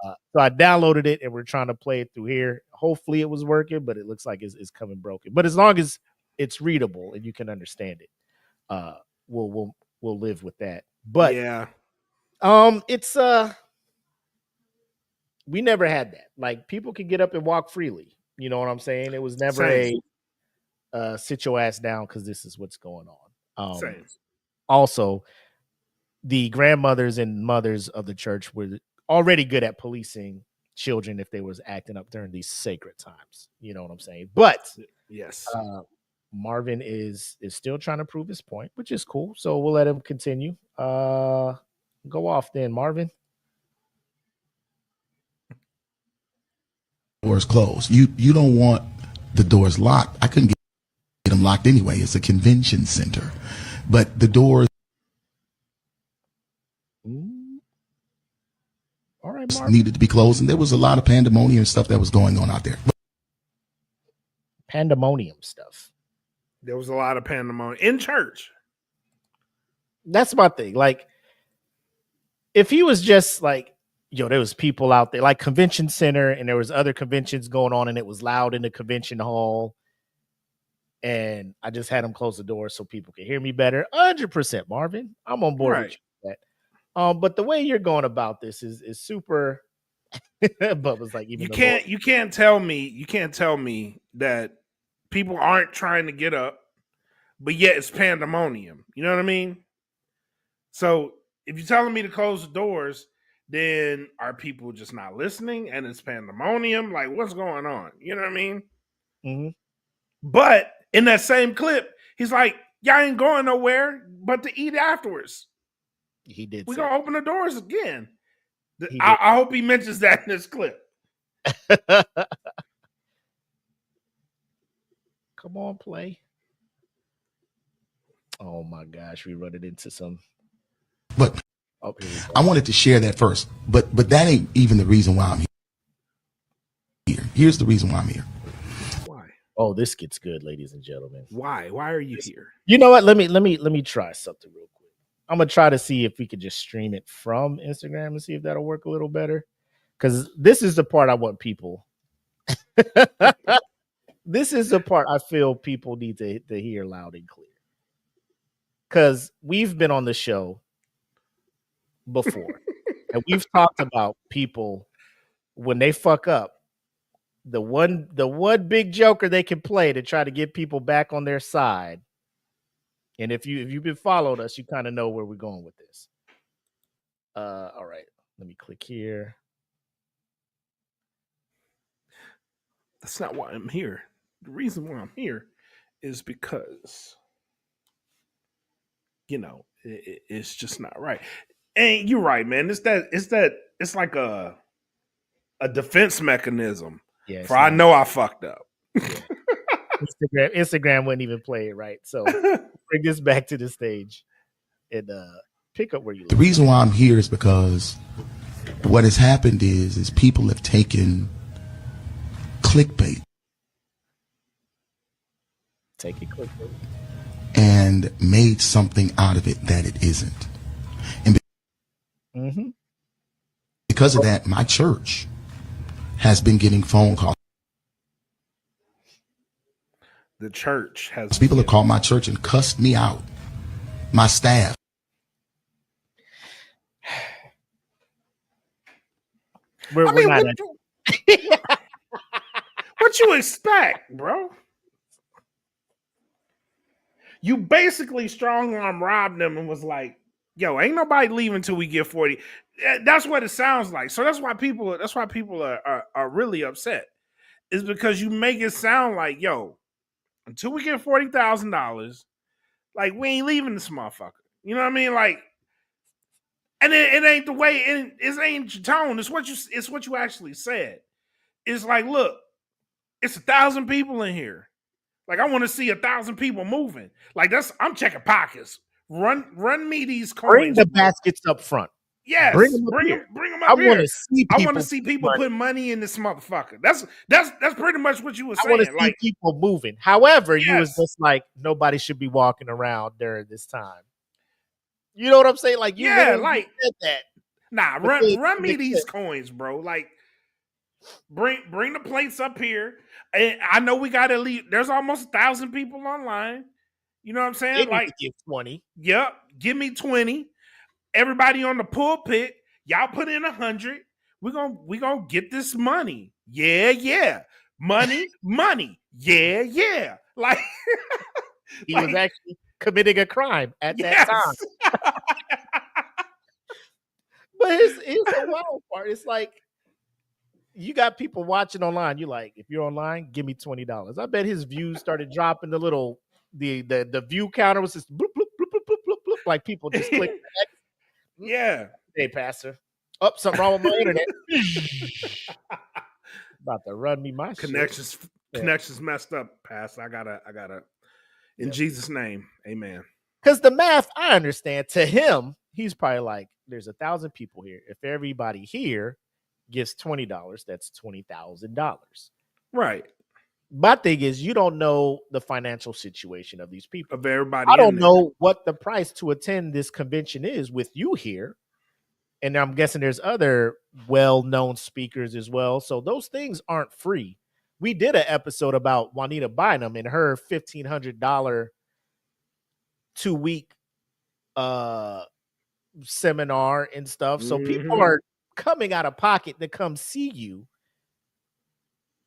so I downloaded it and we're trying to play it through here. Hopefully it was working, but it looks like it's coming broken. But as long as it's readable and you can understand it, we'll live with that. But yeah, it's we never had that. Like people could get up and walk freely. You know what I'm saying? It was never sit your ass down because this is what's going on. Also, the grandmothers and mothers of the church were already good at policing children if they was acting up during these sacred times. You know what I'm saying? But yes, Marvin is still trying to prove his point, which is cool. So we'll let him continue. Go off then, Marvin. Doors closed. You don't want the doors locked. I couldn't get them locked anyway. It's a convention center. But the doors all right, Marvin. needed to be closed, and there was a lot of pandemonium stuff that was going on out there. Pandemonium stuff. There was a lot of pandemonium in church. That's my thing. Like, if he was just like, there was people out there, like convention center, and there was other conventions going on, and it was loud in the convention hall. And I just had him close the door so people could hear me better. 100%, Marvin. I'm on board with you with that. But the way you're going about this is super. Bubba's like, even you can't tell me that people aren't trying to get up, but yet it's pandemonium. You know what I mean? So if you're telling me to close the doors, then are people just not listening and it's pandemonium? Like, what's going on? You know what I mean? Mm-hmm. But in that same clip, he's like, y'all ain't going nowhere but to eat afterwards. He did. We're going to open the doors again. I hope he mentions that in this clip. Come on, play. Oh my gosh, we run it into some. But I wanted to share that first. But that ain't even the reason why I'm here. Here's the reason why I'm here. Why? Oh, this gets good, ladies and gentlemen. Why? Why are you here? You know what? Let me try something real quick. I'm gonna try to see if we could just stream it from Instagram and see if that'll work a little better. Because this is the part I want people. This is the part I feel people need to hear loud and clear. Because we've been on the show before, and we've talked about people when they fuck up. The one big joker they can play to try to get people back on their side. And if you've been following us, you kind of know where we're going with this. All right, let me click here. That's not why I'm here. The reason why I'm here is because, you know, it's just not right. And you're right, man. It's like a defense mechanism. Yeah, for I know I fucked up. Yeah. Instagram wouldn't even play it right. So bring this back to the stage and pick up where you live. The reason why I'm here is because what has happened is people have taken clickbait. And made something out of it that it isn't. And because of that, my church has been getting phone calls. The church has people have called my church and cussed me out. My staff. What you expect, bro? You basically strong arm robbed them and was like, yo, ain't nobody leaving until we get 40. That's what it sounds like. So that's why people are really upset. Is because you make it sound like, yo, until we get $40,000, like we ain't leaving this motherfucker. You know what I mean? Like, and it ain't the way, it ain't your tone. It's what you actually said. It's like, look, it's 1,000 people in here. Like, I want to see 1,000 people moving. Like, I'm checking pockets. Run me these coins. Bring the baskets up front. Yes, bring them up here. I want to see people put money in this motherfucker. That's pretty much what you were saying. I want to see people moving. However, you was just like, nobody should be walking around during this time. You know what I'm saying? Like, you like said that. Nah, run me these coins, bro. Like, bring the plates up here. And I know we got to leave. There's almost 1,000 people online. You know what I'm saying? Like, give 20. Yep, give me 20. Everybody on the pulpit, y'all put in 100. We gonna get this money. Yeah. Money. Yeah. Like he was actually committing a crime at that time. But here's the wild part. It's like, you got people watching online. You like, if you're online, give me $20. I bet his views started dropping. The little the view counter was just bloop, bloop, bloop, bloop, bloop, bloop, bloop, like people just click. Yeah. Hey, pastor. Oh, something wrong with my internet. About to run me my connections. Shit. Connections messed up, pastor. I gotta. In Jesus' name, amen. Because the math, I understand. To him, he's probably like, there's 1,000 people here. If everybody here gives $20, that's $20,000. Right. My thing is, you don't know the financial situation of these people. Of everybody. I don't know what the price to attend this convention is with you here. And I'm guessing there's other well-known speakers as well. So those things aren't free. We did an episode about Juanita Bynum and her $1,500 2-week seminar and stuff. So people are coming out of pocket to come see you.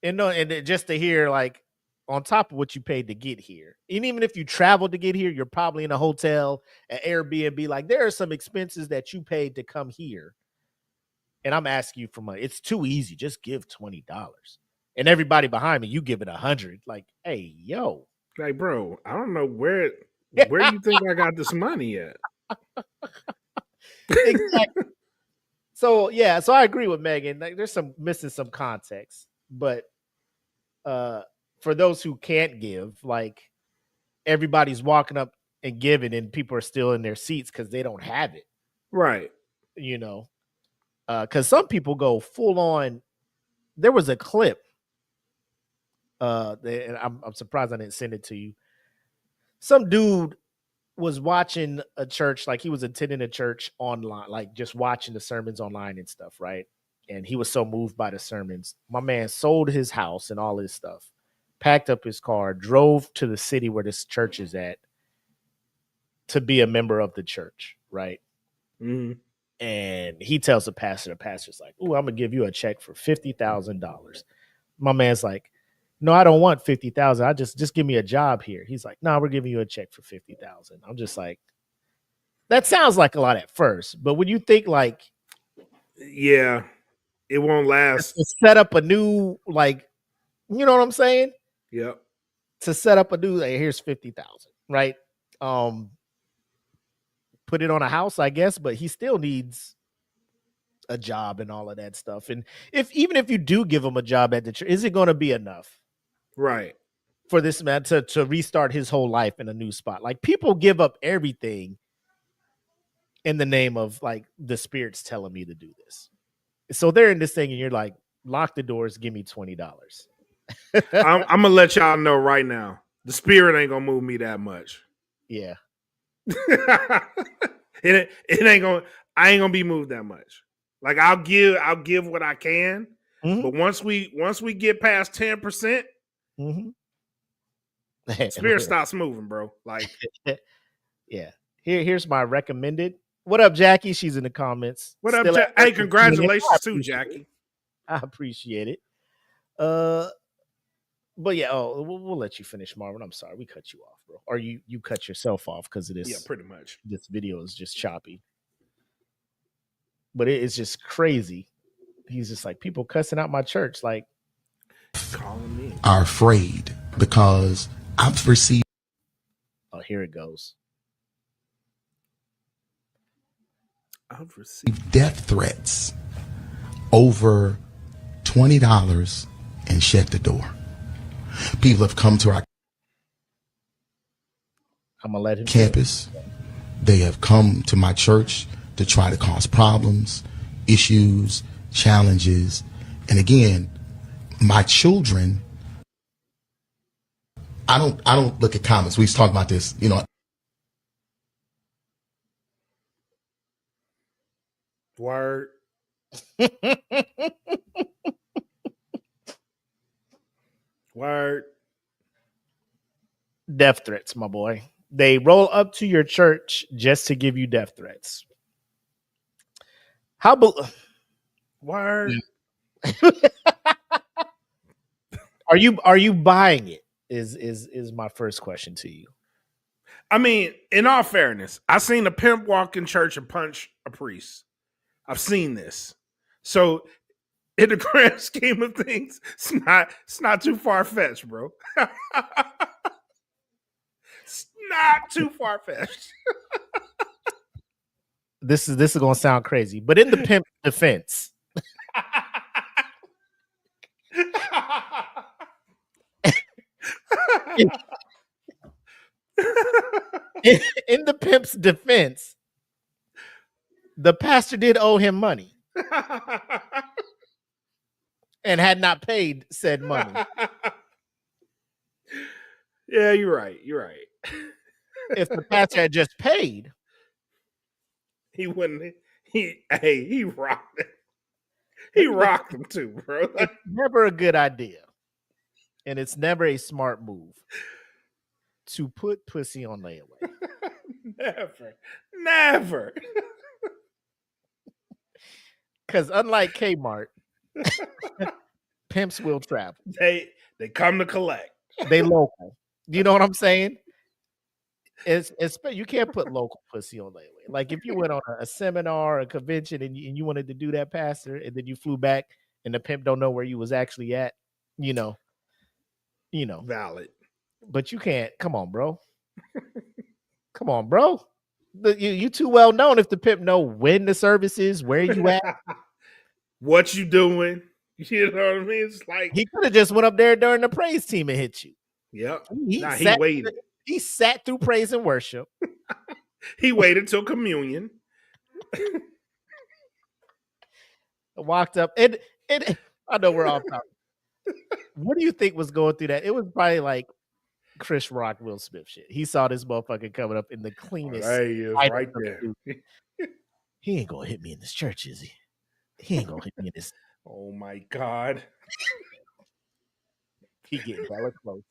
And just to hear, like, on top of what you paid to get here. And even if you traveled to get here, you're probably in a hotel, an Airbnb. Like, there are some expenses that you paid to come here. And I'm asking you for money. It's too easy. Just give $20. And everybody behind me, you give it $100. Like, hey, yo. Like, bro, I don't know where you think I got this money at. Exactly. So I agree with Megan. Like, there's missing some context. But for those who can't give, like, everybody's walking up and giving, and people are still in their seats because they don't have it. Right. You know, because some people go full on. There was a clip. And I'm surprised I didn't send it to you. Some dude was watching a church, like he was attending a church online, like just watching the sermons online and stuff, right? And he was so moved by the sermons. My man sold his house and all his stuff, packed up his car, drove to the city where this church is at to be a member of the church, right? Mm-hmm. And he tells the pastor's like, "Ooh, I'm gonna give you a check for $50,000." My man's like, "No, I don't want 50,000. I just give me a job here." He's like, "No, we're giving you a check for 50,000." I'm just like, that sounds like a lot at first, but when you think, like, yeah, it won't last. To set up a new, like, you know what I'm saying? Yep. To set up a new, hey, here's 50,000, right? Put it on a house, I guess, but he still needs a job and all of that stuff. And even if you do give him a job at the church, is it going to be enough? Right. For this man to restart his whole life in a new spot? Like, people give up everything in the name of, like, the Spirit's telling me to do this. So they're in this thing, and you're like, lock the doors, give me $20. I'm gonna let y'all know right now, the Spirit ain't gonna move me that much. Yeah. it ain't gonna. I ain't gonna be moved that much. Like, I'll give what I can, but once we get past 10%, Spirit stops moving, bro. Like, yeah. Here's my recommended. What up, Jackie? She's in the comments. What up, Jackie? Hey, congratulations too, Jackie. I appreciate it. But yeah, we'll let you finish, Marvin. I'm sorry, we cut you off, bro. Or you cut yourself off because of this. Yeah, pretty much. This video is just choppy. But it's just crazy. He's just like, people cussing out my church, like, calling me. Are afraid because I've received. Oh, here it goes. I've received death threats over $20 and shut the door. People have come to our campus. They have come to my church to try to cause problems, issues, challenges. And again, my children, I don't look at comments. We've talked about this, you know. Word. Word. Death threats, my boy. They roll up to your church just to give you death threats. Word. Are you buying it? Is my first question to you. I mean, in all fairness, I seen a pimp walk in church and punch a priest. I've seen this. So in the grand scheme of things, it's not too far-fetched, bro. It's not too far-fetched. This is gonna sound crazy, but in the pimp defense. in the pimp's defense, the pastor did owe him money and had not paid said money. Yeah, you're right. You're right. If the pastor had just paid, he wouldn't. He rocked it. He rocked him too, bro. It's never a good idea, and it's never a smart move to put pussy on layaway. Never. Because unlike Kmart, pimps will travel. They come to collect. They local. You know what I'm saying? It's you can't put local pussy on layaway. Like if you went on a seminar, a convention, and you wanted to do that, pastor, and then you flew back, and the pimp don't know where you was actually at. You know, Valid. But you can't. Come on, bro. Come on, bro. You too well known if the pimp know when the service is, where you at, what you doing. You know what I mean? It's like he could have just went up there during the praise team and hit you. Yep. He waited. He sat through praise and worship. He waited till communion. Walked up and I know we're off topic. What do you think was going through that? It was probably like Chris Rock, Will Smith shit. He saw this motherfucker coming up in the cleanest. There he is, right there. He ain't gonna hit me in this church, is he? He ain't gonna hit me in this. Oh my God. He getting hella close.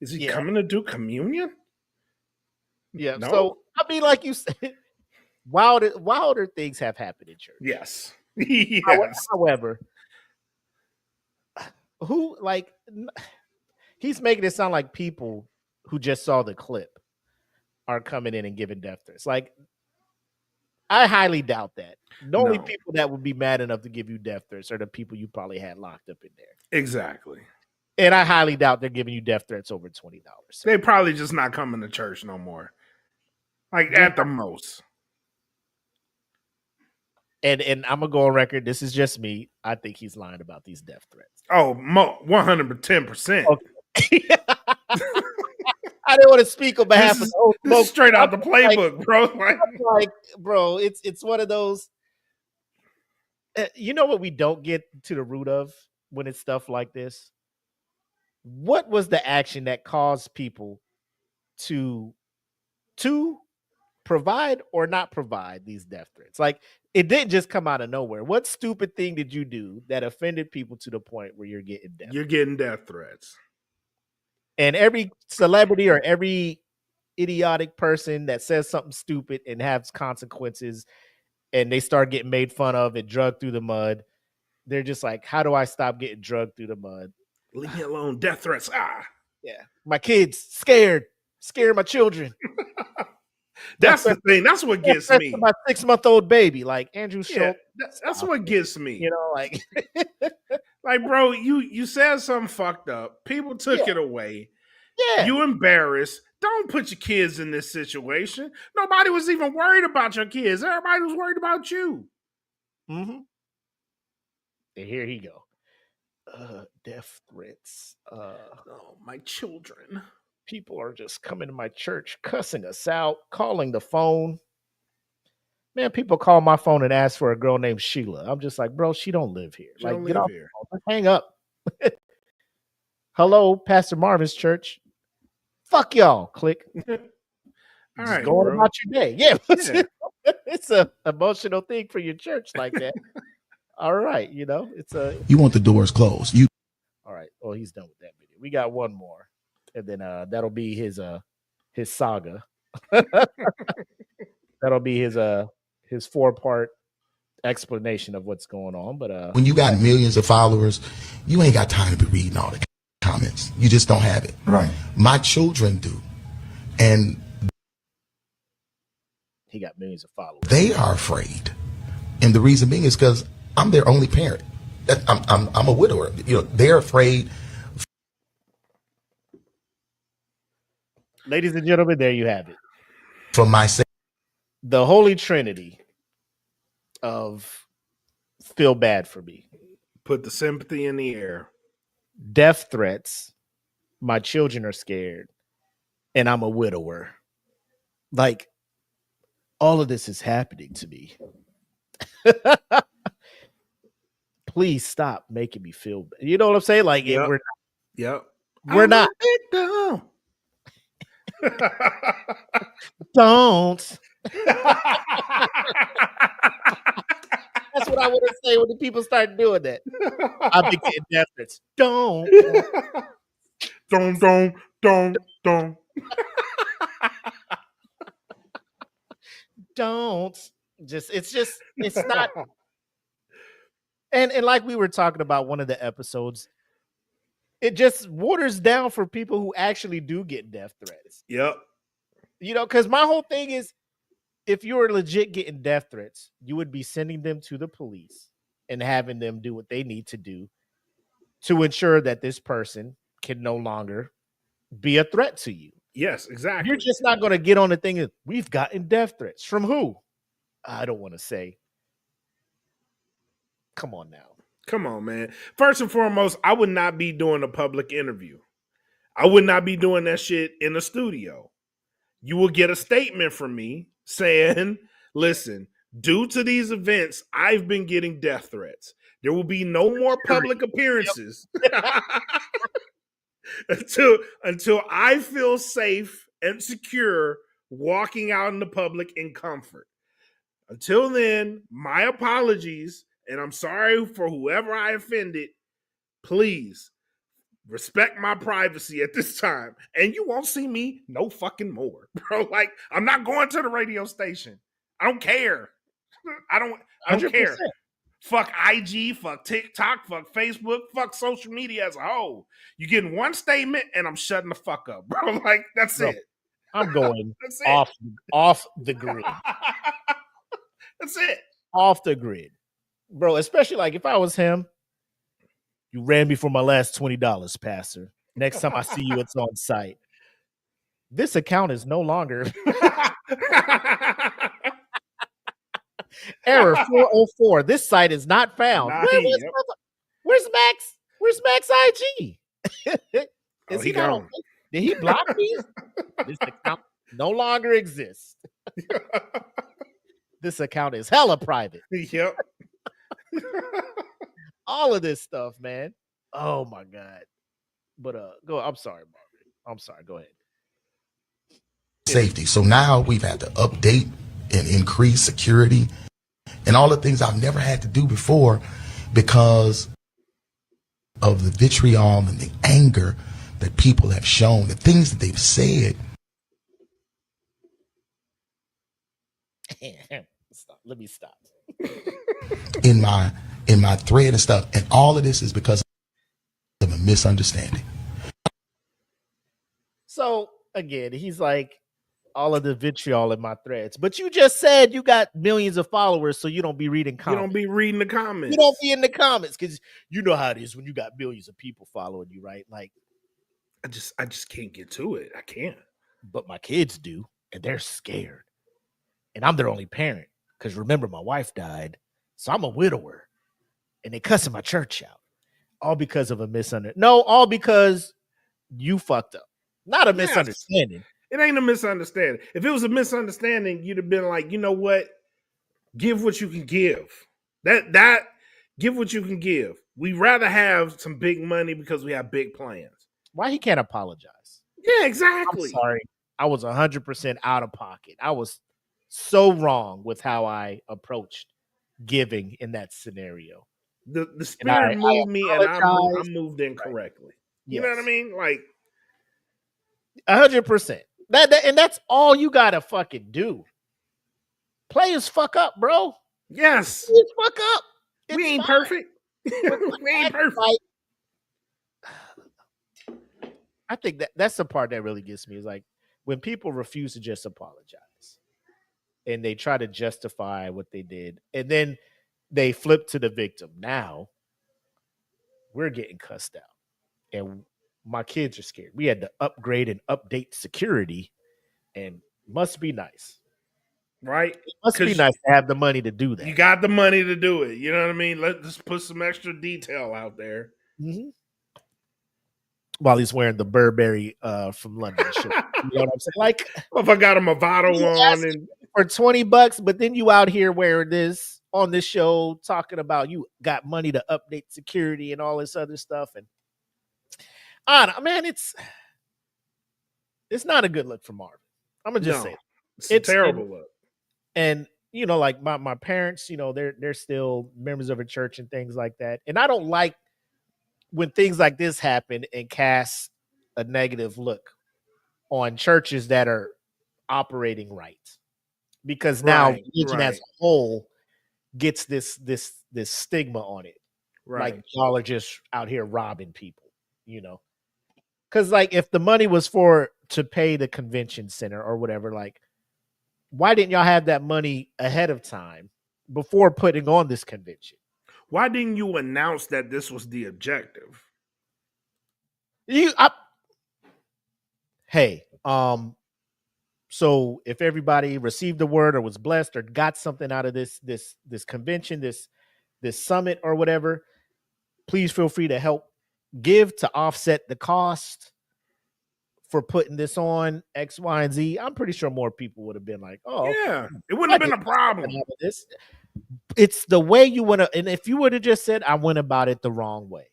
Is he coming to do communion? Yeah. No? So I mean, like you said, wilder things have happened in church. Yes. Yes. However, he's making it sound like people who just saw the clip are coming in and giving death threats. Like, I highly doubt that. The only people that would be mad enough to give you death threats are the people you probably had locked up in there. Exactly. And I highly doubt they're giving you death threats over $20. They probably just not coming to church no more. Like at the most. And I'm gonna go on record. This is just me. I think he's lying about these death threats. Oh, 110%. Okay. I didn't want to speak on behalf of this is straight out the playbook, bro. Like, bro, it's one of those. You know what we don't get to the root of when it's stuff like this? What was the action that caused people to provide or not provide these death threats? Like, it didn't just come out of nowhere. What stupid thing did you do that offended people to the point where you're getting death? You're getting death threats. And every celebrity or every idiotic person that says something stupid and has consequences and they start getting made fun of and drugged through the mud, they're just like, how do I stop getting drugged through the mud? Leave me alone. Death threats. Yeah. My kids scared my children. That's the thing. That's what gets me. My 6-month-old baby, like Andrew Schultz. That's what gets me. You know, like, like, bro, you said something fucked up. People took it away. Yeah. You embarrassed. Don't put your kids in this situation. Nobody was even worried about your kids. Everybody was worried about you. Mm-hmm. And here he go. Death threats. Oh, my children. People are just coming to my church, cussing us out, calling the phone. Man, people call my phone and ask for a girl named Sheila. I'm just like, bro, she don't live here. She don't live here. Hang up. Hello, Pastor Marvin's church. Fuck y'all. Click. All right, going bro. about your day. Yeah. It's a emotional thing for your church like that. All right, you know, you want the doors closed. All right. Oh, he's done with that video. We got one more. And then that'll be his saga. That'll be his 4-part explanation of what's going on. But when you got millions of followers, you ain't got time to be reading all the comments. You just don't have it. Right. My children do. And he got millions of followers. They are afraid. And the reason being is because I'm their only parent. I'm a widower. You know, they're afraid. Ladies and gentlemen, there you have it. From my sake. The Holy Trinity of feel bad for me. Put the sympathy in the air. Death threats. My children are scared. And I'm a widower. Like, all of this is happening to me. Please stop making me feel bad. You know what I'm saying? Like, we're not. Don't. That's what I want to say when the people start doing that. I'll be getting death threats. Don't. Don't. Don't it's not. And like we were talking about one of the episodes, it just waters down for people who actually do get death threats. Yep. You know, because my whole thing is, if you were legit getting death threats, you would be sending them to the police and having them do what they need to do to ensure that this person can no longer be a threat to you. Yes, exactly. You're just not going to get on the thing of, we've gotten death threats. From who? I don't want to say. Come on now. Come on, man. First and foremost, I would not be doing a public interview. I would not be doing that shit in a studio. You will get a statement from me saying, listen, due to these events, I've been getting death threats. There will be no more public appearances until I feel safe and secure walking out in the public in comfort. Until then, my apologies, and I'm sorry for whoever I offended. Please respect my privacy at this time, and you won't see me no fucking more, bro. Like, I'm not going to the radio station. I don't care. I don't care. Fuck IG, fuck TikTok, fuck Facebook, fuck social media as a whole. You getting one statement, and I'm shutting the fuck up, bro. Like, that's it. I'm going off the grid. That's it. Off the grid, bro. Especially like if I was him. You ran me for my last $20, Pastor. Next time I see you, it's on site. This account is no longer. Error 404. This site is not found. Where's Max? Where's Max IG? Is he not on? Did he block me? This account no longer exists. This account is hella private. Yep. All of this stuff, man. Oh my God. But go. I'm sorry, Bobby. I'm sorry. Go ahead. Safety. So now we've had to update and increase security and all the things I've never had to do before because of the vitriol and the anger that people have shown, the things that they've said. Stop. Let me stop. in my thread and stuff, and all of this is because of a misunderstanding. So again, he's like, all of the vitriol in my threads, but you just said you got millions of followers, so you don't be reading comments. You don't be reading the comments. You don't be in the comments because you know how it is when you got millions of people following you, right? Like, I just can't get to it. I can't. But my kids do, and they're scared, and I'm their only parent. Because remember, my wife died, so I'm a widower, and they cussing my church out, all because of a misunderstanding. No, all because you fucked up. Not a misunderstanding. It ain't a misunderstanding. If it was a misunderstanding, you'd have been like, you know what? Give what you can give. That give what you can give. We'd rather have some big money because we have big plans. Why he can't apologize? Yeah, exactly. I'm sorry. I was 100% out of pocket. I was so wrong with how I approached giving in that scenario. The spirit moved me, and I moved incorrectly. Yes. You know what I mean? Like 100%. And that's all you gotta fucking do. Players fuck up, bro. Yes, Players fuck up. We ain't perfect. We ain't perfect. I think that's the part that really gets me is like when people refuse to just apologize and they try to justify what they did, and then they flip to the victim. Now we're getting cussed out, and my kids are scared. We had to upgrade and update security, and must be nice. Right? It must be nice to have the money to do that. You got the money to do it. You know what I mean? Let's put some extra detail out there. Mm-hmm. While he's wearing the Burberry from London shirt. You know what I'm saying? Like, if I got a Movado on and for $20, but then you out here wearing this on this show talking about you got money to update security and all this other stuff. And man, it's not a good look for Marvin. I'm gonna just say it's a terrible look. And you know, like my parents, you know, they're still members of a church and things like that. And I don't like when things like this happen and cast a negative look on churches that are operating right, because now religion as a whole gets this stigma on it. Right. Like y'all are just out here robbing people, you know. Because like if the money was to pay the convention center or whatever, like why didn't y'all have that money ahead of time before putting on this convention? Why didn't you announce that this was the objective? So if everybody received the word or was blessed or got something out of this convention, this summit or whatever, please feel free to help give to offset the cost for putting this on X, Y, and Z. I'm pretty sure more people would have been like, oh, yeah, it wouldn't have been a problem. It's the way you want to. And if you would have just said, I went about it the wrong way,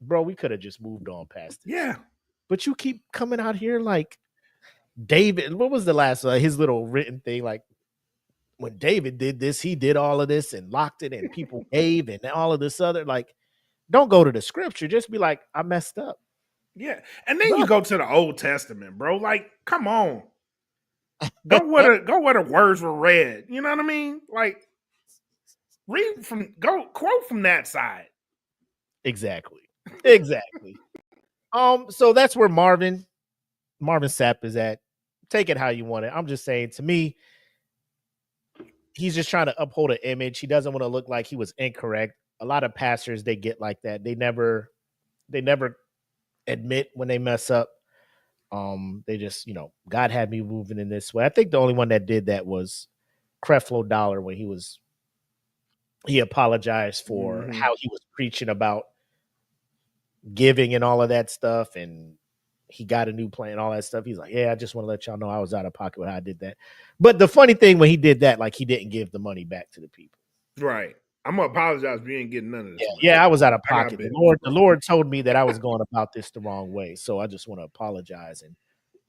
bro, we could have just moved on past it. Yeah. But you keep coming out here like David. What was the last his little written thing? Like when David did this, he did all of this and locked it, and people gave and all of this other. Like, don't go to the scripture. Just be like, I messed up. Yeah. And then you go to the Old Testament, bro. Like, come on. Go where the words were read. You know what I mean? Like, quote from that side. Exactly. So that's where Marvin Sapp is at. Take it how you want it. I'm just saying, to me, he's just trying to uphold an image. He doesn't want to look like he was incorrect. A lot of pastors, they get like that. They never admit when they mess up. They just, God had me moving in this way. I think the only one that did that was Creflo Dollar when he apologized for how he was preaching about giving and all of that stuff, and he got a new plan and all that stuff. He's like, yeah, I just want to let y'all know I was out of pocket when I did that. But the funny thing, when he did that, like, he didn't give the money back to the people. Right. I'm gonna apologize for you ain't getting none of this. Yeah, I was out of pocket. The Lord told me that I was going about this the wrong way, so I just want to apologize. And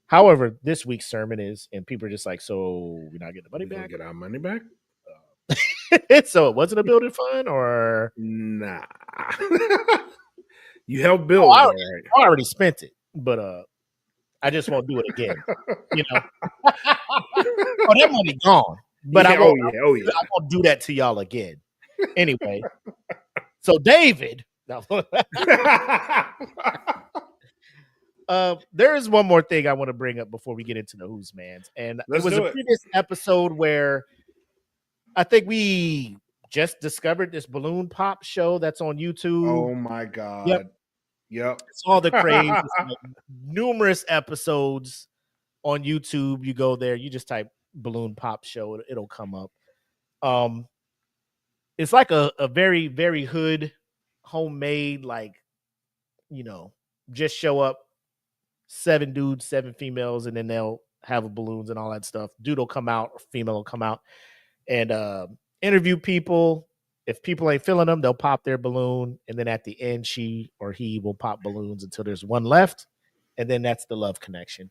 however, this week's sermon is, and people are just like, so we're not getting the money back. Get our money back. So it wasn't a building fund, or nah? You helped build. I already spent it, but I just won't do it again. That money gone. But I won't do that to y'all again. Anyway, so David, there is one more thing I want to bring up before we get into the Who's Mans, and it was a previous episode where I think we just discovered this balloon pop show that's on YouTube. Oh my god! Yep. It's all the craze. Like numerous episodes on YouTube. You go there, you just type balloon pop show, it'll come up. It's like a very, very hood, homemade, like, just show up, 7 dudes, 7 females, and then they'll have balloons and all that stuff. Dude will come out, or female will come out and interview people. If people ain't feeling them, they'll pop their balloon, and then at the end, she or he will pop balloons until there's one left, and then that's the love connection.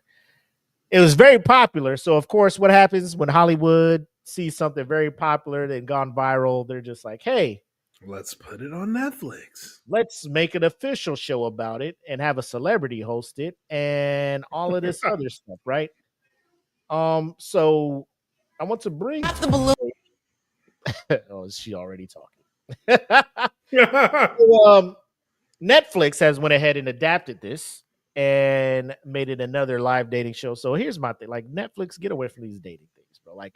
It was very popular. So, of course, what happens when Hollywood sees something very popular that gone viral? They're just like, hey, let's put it on Netflix. Let's make an official show about it and have a celebrity host it and all of this other stuff, right? So I want to bring the balloon. Oh, is she already talking? So, Netflix has went ahead and adapted this and made it another live dating show. So here's my thing: like, Netflix, get away from these dating things, bro. Like,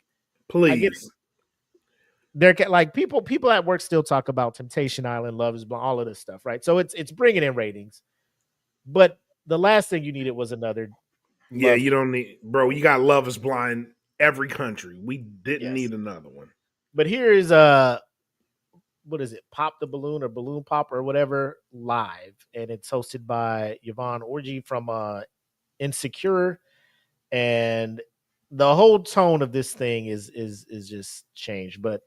please. They're like people at work still talk about Temptation Island, Love is Blind, all of this stuff, right? So it's bringing in ratings. But the last thing you needed was another. Yeah, you don't need, bro. You got Love is Blind every country. We didn't need another one. But here is what is it? Pop the Balloon or Balloon Pop or whatever live, and it's hosted by Yvonne Orji from Insecure, and the whole tone of this thing is just changed. But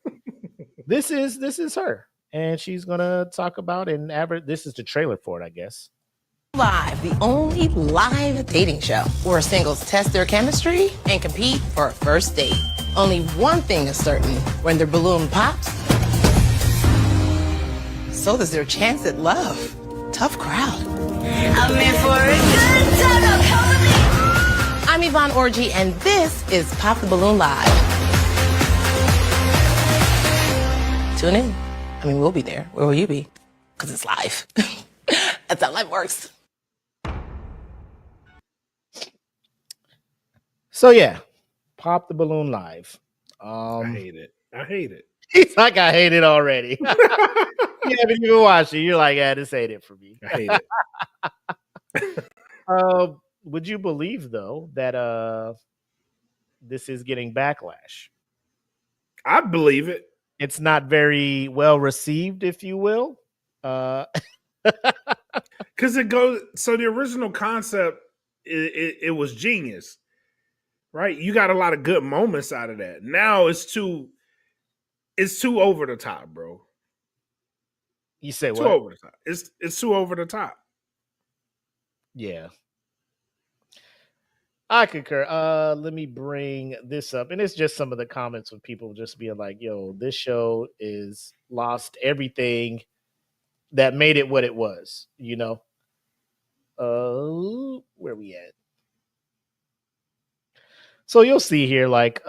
this is her, and she's gonna talk about this is the trailer for it, I guess. Live, the only live dating show where singles test their chemistry and compete for a first date. Only one thing is certain: when their balloon pops, so does their chance at love. Tough crowd. I'm in for Von Orgy, and this is Pop the Balloon Live. Tune in. I mean, we'll be there. Where will you be? Because it's live. That's how life works. So yeah, Pop the Balloon Live. I hate it. He's like, I hate it already. You haven't even watched it. You're like, yeah, this ain't it for me. I hate it. Would you believe though that this is getting backlash? I believe it. It's not very well received, if you will. Because it goes. So the original concept, it was genius, right? You got a lot of good moments out of that. Now it's too over the top, bro. You say too what? over the top. It's too over the top. Yeah. I concur. Let me bring this up. And it's just some of the comments of people just being like, yo, this show is lost everything that made it what it was, you know? Where we at? So you'll see here, like,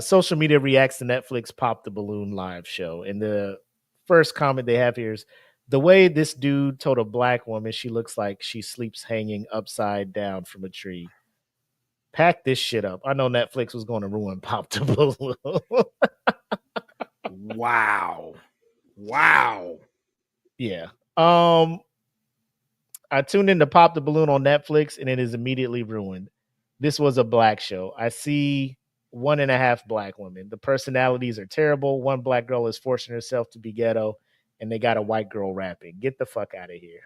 social media reacts to Netflix Pop the Balloon live show. And the first comment they have here is, the way this dude told a black woman she looks like she sleeps hanging upside down from a tree. Pack this shit up. I know Netflix was going to ruin Pop the Balloon. Wow. Yeah. I tuned in to Pop the Balloon on Netflix and it is immediately ruined. This was a black show. I see 1.5 black women. The personalities are terrible. One black girl is forcing herself to be ghetto, and they got a white girl rapping. Get the fuck out of here.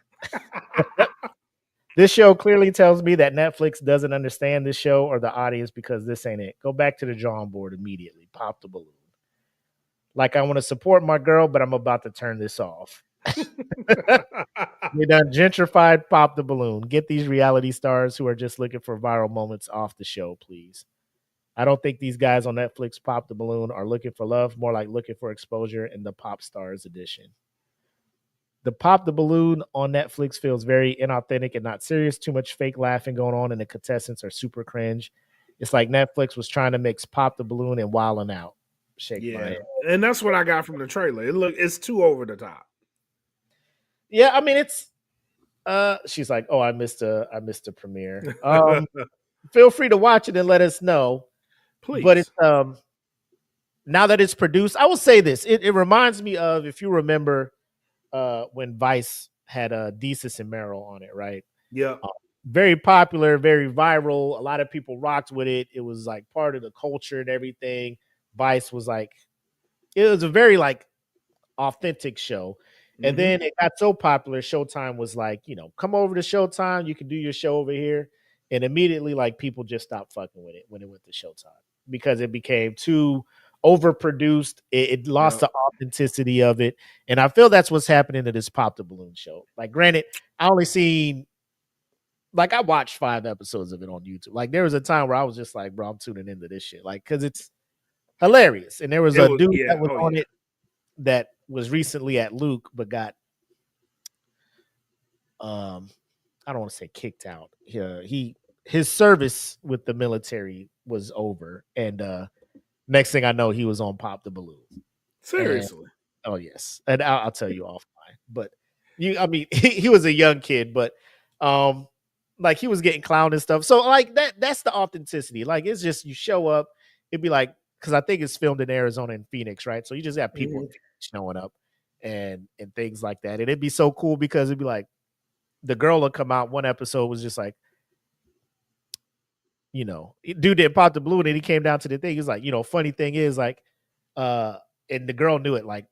This show clearly tells me that Netflix doesn't understand this show or the audience because this ain't it. Go back to the drawing board immediately. Pop the balloon. Like, I want to support my girl, but I'm about to turn this off. We done gentrified Pop the Balloon. Get these reality stars who are just looking for viral moments off the show, please. I don't think these guys on Netflix Pop the Balloon are looking for love, more like looking for exposure in the Pop Stars edition. The Pop the Balloon on Netflix feels very inauthentic and not serious. Too much fake laughing going on, and the contestants are super cringe. It's like Netflix was trying to mix Pop the Balloon and Wildin' Out. Shake my head. And that's what I got from the trailer. It's too over the top. Yeah, I mean, it's she's like, oh, I missed a premiere. Feel free to watch it and let us know. Please. But it's now that it's produced, I will say this. It reminds me of, if you remember, when Vice had Desus and Meryl on it, right? Yeah. Very popular, very viral. A lot of people rocked with it. It was like part of the culture and everything. Vice was like, it was a very like authentic show. And then it got so popular, Showtime was like, you know, come over to Showtime. You can do your show over here. And immediately, like, people just stopped fucking with it when it went to Showtime because it became too overproduced. It lost the authenticity of it. And I feel that's what's happening to this Pop the Balloon show. Like, granted, I only seen, like, I watched 5 episodes of it on YouTube. Like, there was a time where I was just like, bro, I'm tuning into this shit. Like, because it's hilarious. And there was a dude that was on it that was recently at Luke, but got, I don't want to say kicked out. His service with the military was over. And next thing I know, he was on Pop the Balloon. Seriously. Oh yes. And I'll tell you offline. But he was a young kid, but like, he was getting clowned and stuff. So like that's the authenticity. Like, it's just, you show up, it'd be like, because I think it's filmed in Arizona and Phoenix, right? So you just got people showing up and things like that. And it'd be so cool because it'd be like, the girl will come out. One episode was just like, you know, dude didn't Pop the Balloon, and he came down to the thing. He's like, you know, funny thing is, like, and the girl knew it. Like,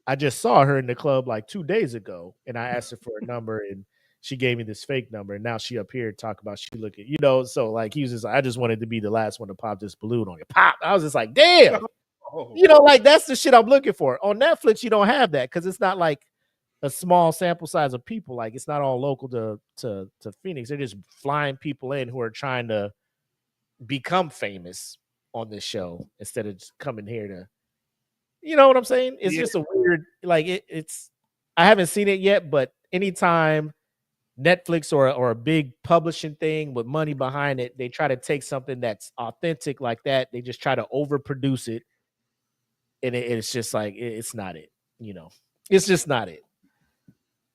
I just saw her in the club like 2 days ago, and I asked her for a number, and she gave me this fake number, and now she up here talk about she looking, you know. So like, he was just like, I just wanted to be the last one to pop this balloon on you. Pop. I was just like, damn. You know, like, that's the shit I'm looking for. On Netflix, you don't have that because it's not like a small sample size of people. Like, it's not all local to Phoenix. They're just flying people in who are trying to become famous on this show instead of just coming here to, you know what I'm saying? It's just a weird, like, it's I haven't seen it yet, but anytime Netflix or a big publishing thing with money behind it, they try to take something that's authentic like that. They just try to overproduce it. And it's just like, it's not it, it's just not it.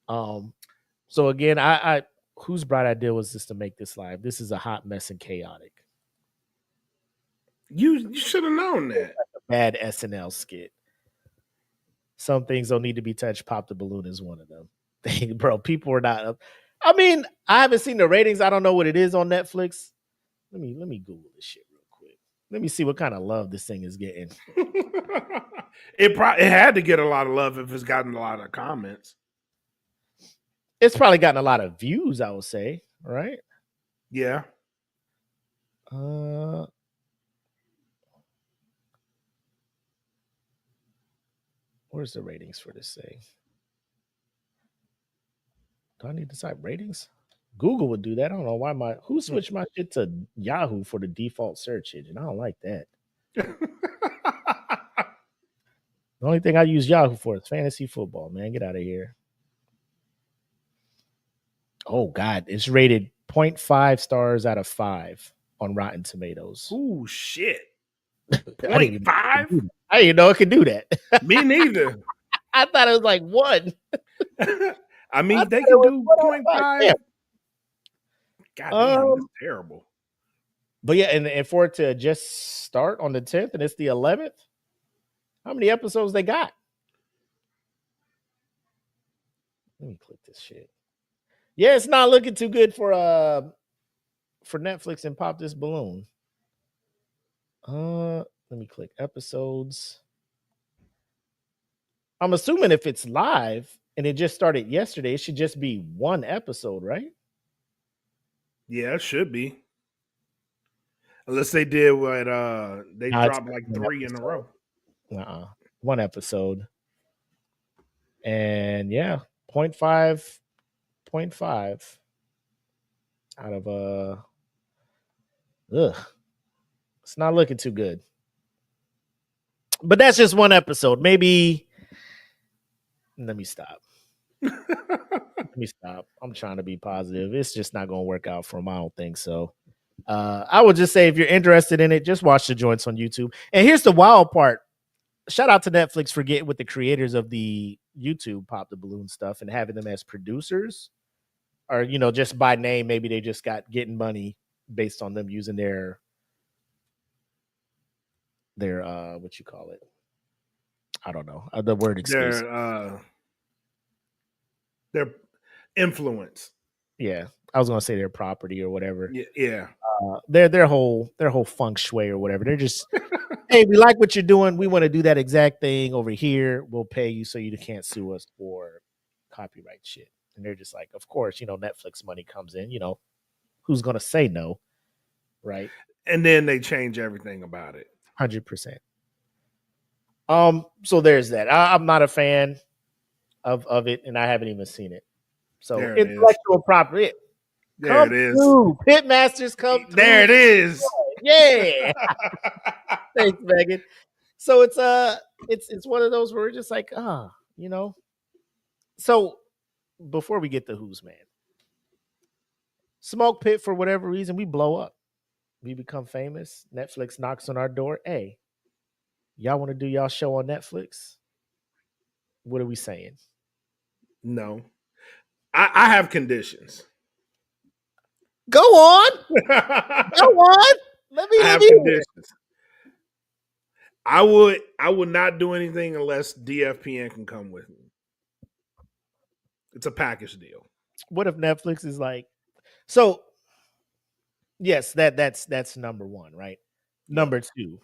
So again, I whose bright idea was this to make this live? This is a hot mess and chaotic. You should have known that. Bad SNL skit. Some things don't need to be touched. Pop the balloon is one of them. Bro, people are not up. I mean, I haven't seen the ratings. I don't know what it is on Netflix. Let me Google this shit real quick. Let me see what kind of love this thing is getting. It had to get a lot of love if it's gotten a lot of comments. It's probably gotten a lot of views, I would say, right? Yeah. Where's the ratings for this thing? Do I need to type ratings? Google would do that. I don't know why who switched my shit to Yahoo for the default search engine. I don't like that. The only thing I use Yahoo for is fantasy football, man. Get out of here. Oh, God. It's rated 0.5 stars out of 5 on Rotten Tomatoes. Ooh, shit. 0.5? I didn't even know it could do that. Me neither. I thought it was like 1. I mean, they can do 0.5. Yeah. God damn, that's terrible. But yeah, and for it to just start on the 10th and it's the 11th, how many episodes they got? Let me click this shit. Yeah, it's not looking too good for Netflix and Pop This Balloon. Let me click episodes. I'm assuming if it's live and it just started yesterday, it should just be 1 episode, right? Yeah, it should be. Unless they did what they dropped like 3 in a row. 1 episode. And yeah, 0.5 out of it's not looking too good. But that's just 1 episode. Maybe let me stop. I'm trying to be positive. It's just not going to work out for them. I don't think so. I would just say if you're interested in it, just watch the joints on YouTube. And here's the wild part. Shout out to Netflix for getting with the creators of the YouTube Pop the Balloon stuff and having them as producers. Or, just by name, maybe they just got getting money based on them using their what you call it? I don't know. The word exclusive. Their influence. Yeah. I was gonna say their property or whatever. Yeah. Their whole feng shui or whatever. They're just, hey, we like what you're doing. We want to do that exact thing over here. We'll pay you so you can't sue us for copyright shit. And they're just like, of course, Netflix money comes in. Who's gonna say no, right? And then they change everything about it. 100%. So there's that. I'm not a fan of it, and I haven't even seen it. So intellectual property. There it is. Pitmasters come through. There it is. Yeah. Thanks, Megan. So it's one of those where we're just like, So before we get to who's man, SmokePit, for whatever reason, we blow up. We become famous. Netflix knocks on our door. Hey, y'all want to do y'all show on Netflix? What are we saying? No. I have conditions. Go on. Go on. Let me have conditions. I would not do anything unless DFPN can come with me. It's a package deal. What if Netflix is like, so yes, that's number 1, right? Number 2,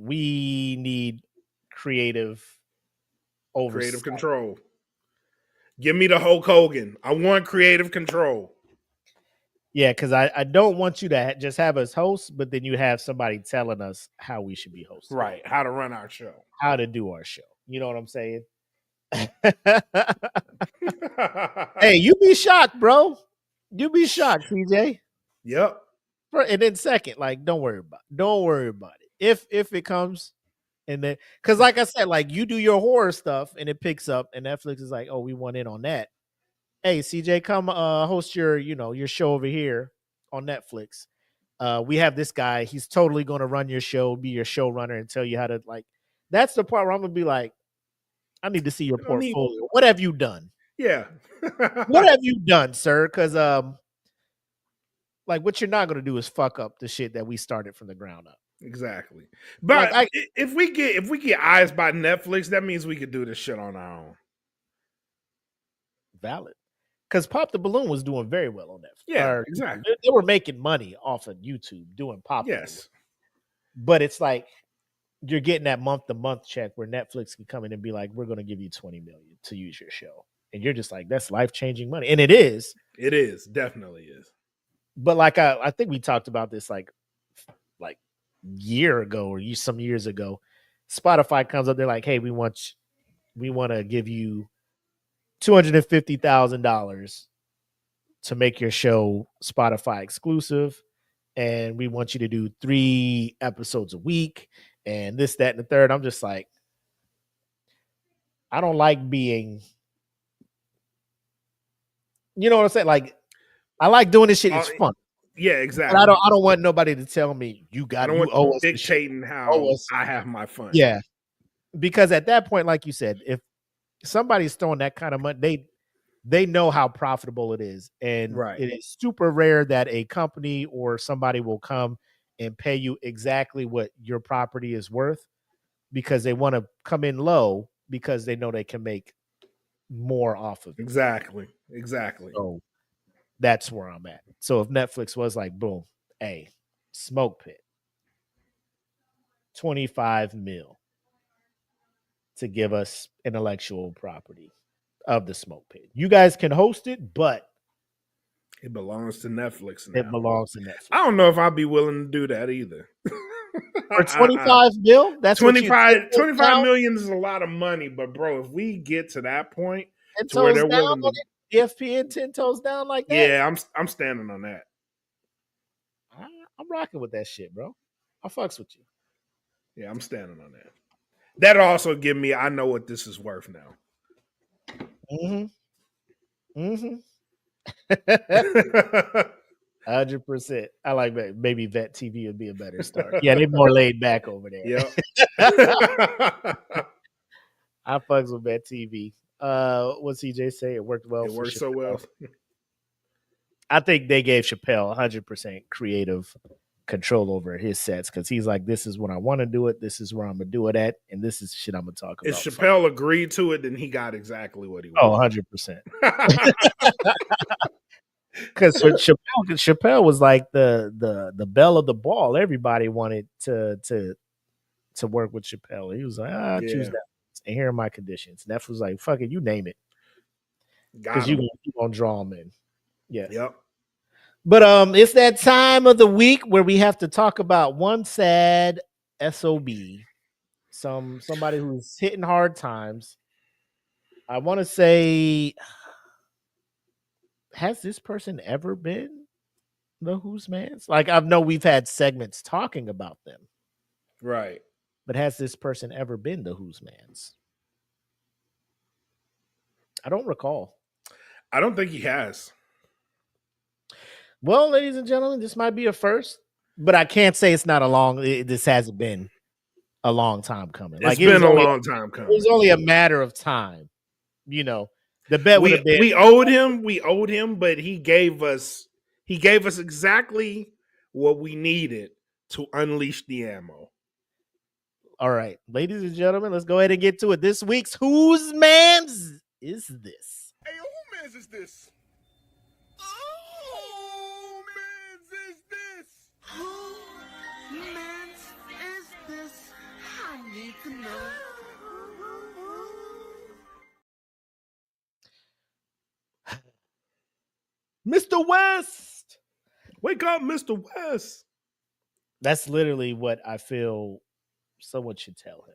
we need creative oversight. Creative control. Give me the Hulk Hogan. I want creative control. Yeah, because I don't want you to just have us host, but then you have somebody telling us how we should be hosting. Right. How to run our show. How to do our show. You know what I'm saying? Hey, you be shocked, bro. You be shocked, CJ. Yep. And then second, like, don't worry about it. If it comes, and then, because like I said, like, you do your horror stuff and it picks up, and Netflix is like, oh, we want in on that. hey, CJ, come host your show over here on Netflix. We have this guy. He's totally going to run your show, be your showrunner, and tell you how to like. That's the part where I'm gonna be like, I need to see your portfolio. What have you done? Yeah. What have you done, sir? Because like what you're not gonna do is fuck up the shit that we started from the ground up. Exactly. But Like, if we get eyes by Netflix, that means we could do this shit on our own. Valid. Because Pop the Balloon was doing very well on Netflix. Yeah, exactly. They were making money off of YouTube doing Pop. Yes. But it's like you're getting that month-to-month check where Netflix can come in and be like, we're going to give you $20 million to use your show. And you're just like, that's life-changing money. And it is. It is. Definitely is. But like I think we talked about this like year ago or some years ago. Spotify comes up, they're like, hey, we want to give you $250,000 to make your show Spotify exclusive, and we want you to do 3 episodes a week, and this, that, and the third. I'm just like, I don't like being, you know what I'm saying? Like, I like doing this shit. It's fun. Yeah, exactly. But I don't want nobody to tell me you owe us dictating how I have my fun. Yeah, because at that point, like you said, if somebody's throwing that kind of money, they know how profitable it is. And it is super rare that a company or somebody will come and pay you exactly what your property is worth, because they want to come in low because they know they can make more off of it. Exactly. So that's where I'm at. So if Netflix was like, boom, hey, SmokePit, $25 million to give us intellectual property of the SmokePit. You guys can host it, but it belongs to Netflix now. It belongs to Netflix. I don't know if I'd be willing to do that either. For $25 million? That's 25 million is a lot of money, but bro, if we get to that point to where they're willing to ESPN 10 toes down like that. Yeah, I'm standing on that. I'm rocking with that shit, bro. I fucks with you. Yeah, I'm standing on that. That'll also give me, I know what this is worth now. 100%. I like that. Maybe Vet TV would be a better start. Yeah, they're more laid back over there. Yeah. I fucks with Vet TV. What CJ say? It worked well. It worked so well. I think they gave Chappelle 100% creative control over his sets, because he's like, this is when I want to do it, this is where I'm gonna do it at, and this is shit I'm gonna talk about. If Chappelle agreed to it, then he got exactly what he wanted. 100%. Because Chappelle was like the belle of the ball. Everybody wanted to work with Chappelle. He was like, choose that, and here are my conditions. And Netflix was like, fuck it, you name it, because you gonna draw them in. Yeah. Yep. But it's that time of the week where we have to talk about one sad SOB, somebody who's hitting hard times. I want to say, has this person ever been the Who's Mans? Like, I know we've had segments talking about them, right? But has this person ever been the Who's Mans? I don't recall. I don't think he has. Well, ladies and gentlemen, this might be a first, but I can't say it's not this hasn't been a long time coming. It's been a long time coming. It was only a matter of time. You know, the bet would have been. We owed him, but he gave us exactly what we needed to unleash the ammo. All right, ladies and gentlemen, let's go ahead and get to it. This week's Who's Mans is this? Hey, who mans is this? Who mans is this? I need to know. Mr. West. Wake up, Mr. West. That's literally what I feel someone should tell him.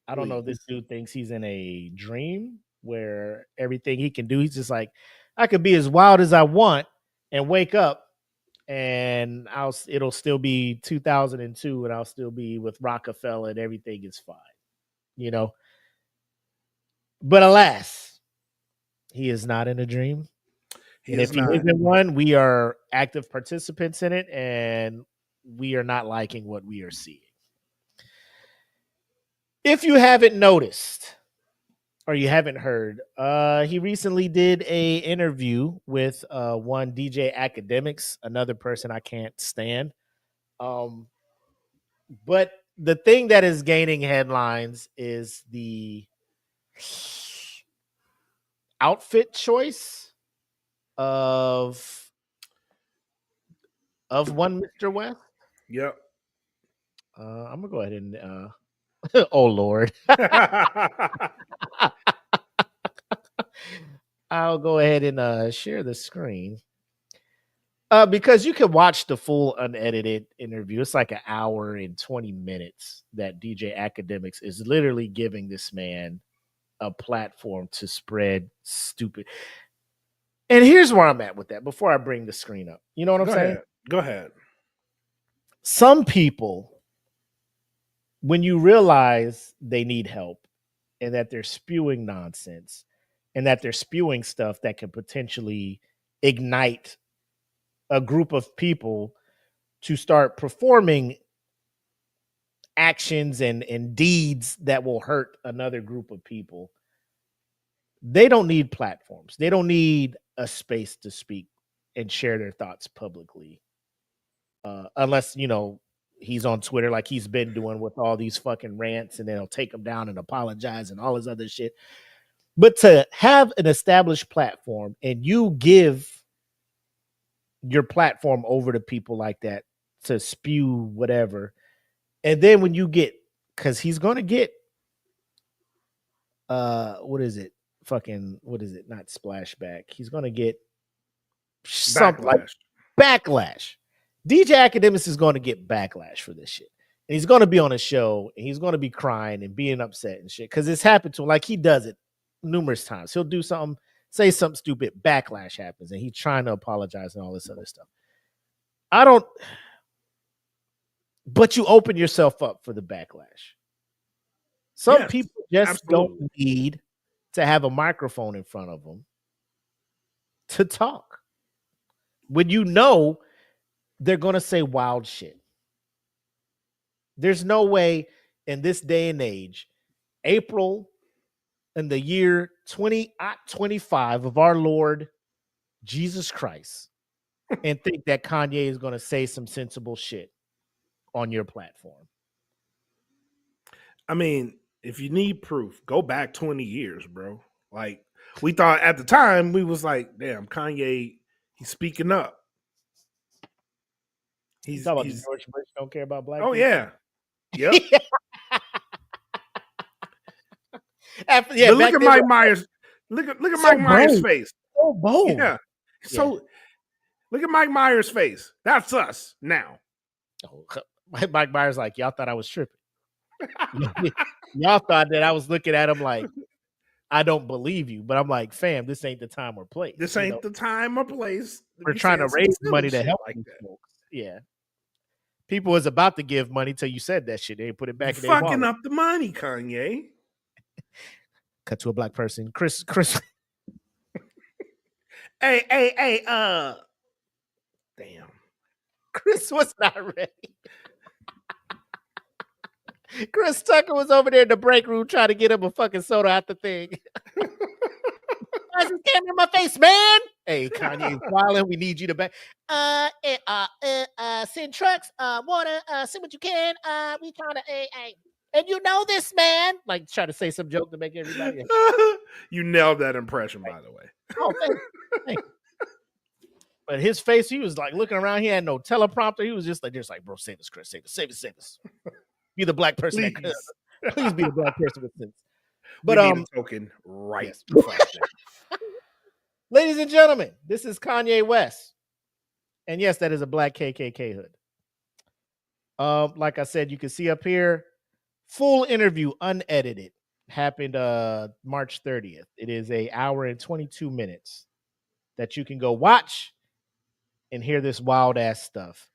I don't know if this dude thinks he's in a dream where everything he can do, he's just like, I could be as wild as I want and wake up and it'll still be 2002 and I'll still be with Rockefeller and everything is fine, you know. But alas, He is not in a dream. He And is if he not. is in one, we are active participants in it, and we are not liking what we are seeing. If you haven't noticed or you haven't heard, he recently did a interview with one DJ Academics, another person I can't stand. But the thing that is gaining headlines is the outfit choice of one Mr. West. Yep. I'm gonna go ahead and oh Lord. I'll go ahead and share the screen. Because you can watch the full unedited interview. It's like an hour and 20 minutes that DJ Academics is literally giving this man a platform to spread stupid. And here's where I'm at with that before I bring the screen up. You know what I'm saying? Go ahead. Some people, when you realize they need help and that they're spewing nonsense and that they're spewing stuff that can potentially ignite a group of people to start performing actions and deeds that will hurt another group of people, they don't need platforms. They don't need a space to speak and share their thoughts publicly. Unless, he's on Twitter like he's been doing with all these fucking rants, and then he'll take them down and apologize and all this other shit. But to have an established platform and you give your platform over to people like that to spew whatever, and then when you get, because he's going to get what is it not splashback, he's going to get something like backlash. DJ Academics is going to get backlash for this shit, and he's going to be on a show and he's going to be crying and being upset and shit because it's happened to him. Like, he does it numerous times. He'll do something, say something stupid, backlash happens, and he's trying to apologize and all this other stuff. But you open yourself up for the backlash. Some people just don't need to have a microphone in front of them to talk. When you know they're going to say wild shit. There's no way in this day and age, April in the year 2025 of our Lord Jesus Christ, and think that Kanye is going to say some sensible shit on your platform. I mean, if you need proof, go back 20 years, bro. Like, we thought at the time, we was like, damn, Kanye, he's speaking up. He's talking about George Bush don't care about black people. Yeah. Yep. But look at Mike Myers. Look at Mike Myers' face. So bold. Yeah. So look at Mike Myers' face. That's us now. Oh, Mike Myers like, y'all thought I was tripping. Y'all thought that I was looking at him like, I don't believe you. But I'm like, fam, this ain't the time or place. This ain't the time or place. We're trying to raise money to help like these folks. Yeah. People was about to give money till you said that shit. They put it back in their wallet. Fucking up the money, Kanye. Cut to a black person. Chris. Hey, damn. Chris was not ready. Chris Tucker was over there in the break room trying to get him a fucking soda out the thing. Why's this camera in my face, man? Hey, Kanye's wilding. We need you to back. Send trucks, water, send what you can. We trying to, and you know this, man. Like, try to say some joke to make everybody. You nailed that impression, by the way. Oh, thanks. But his face, he was like looking around. He had no teleprompter. He was just like, bro, save us, Chris, save us. Be the black person that could. Please be the black person with sense. But we need a token right. Yes. Ladies and gentlemen, this is Kanye West. And yes, that is a black KKK hood. Like I said, you can see up here, full interview, unedited, happened March 30th. It is an hour and 22 minutes that you can go watch and hear this wild ass stuff.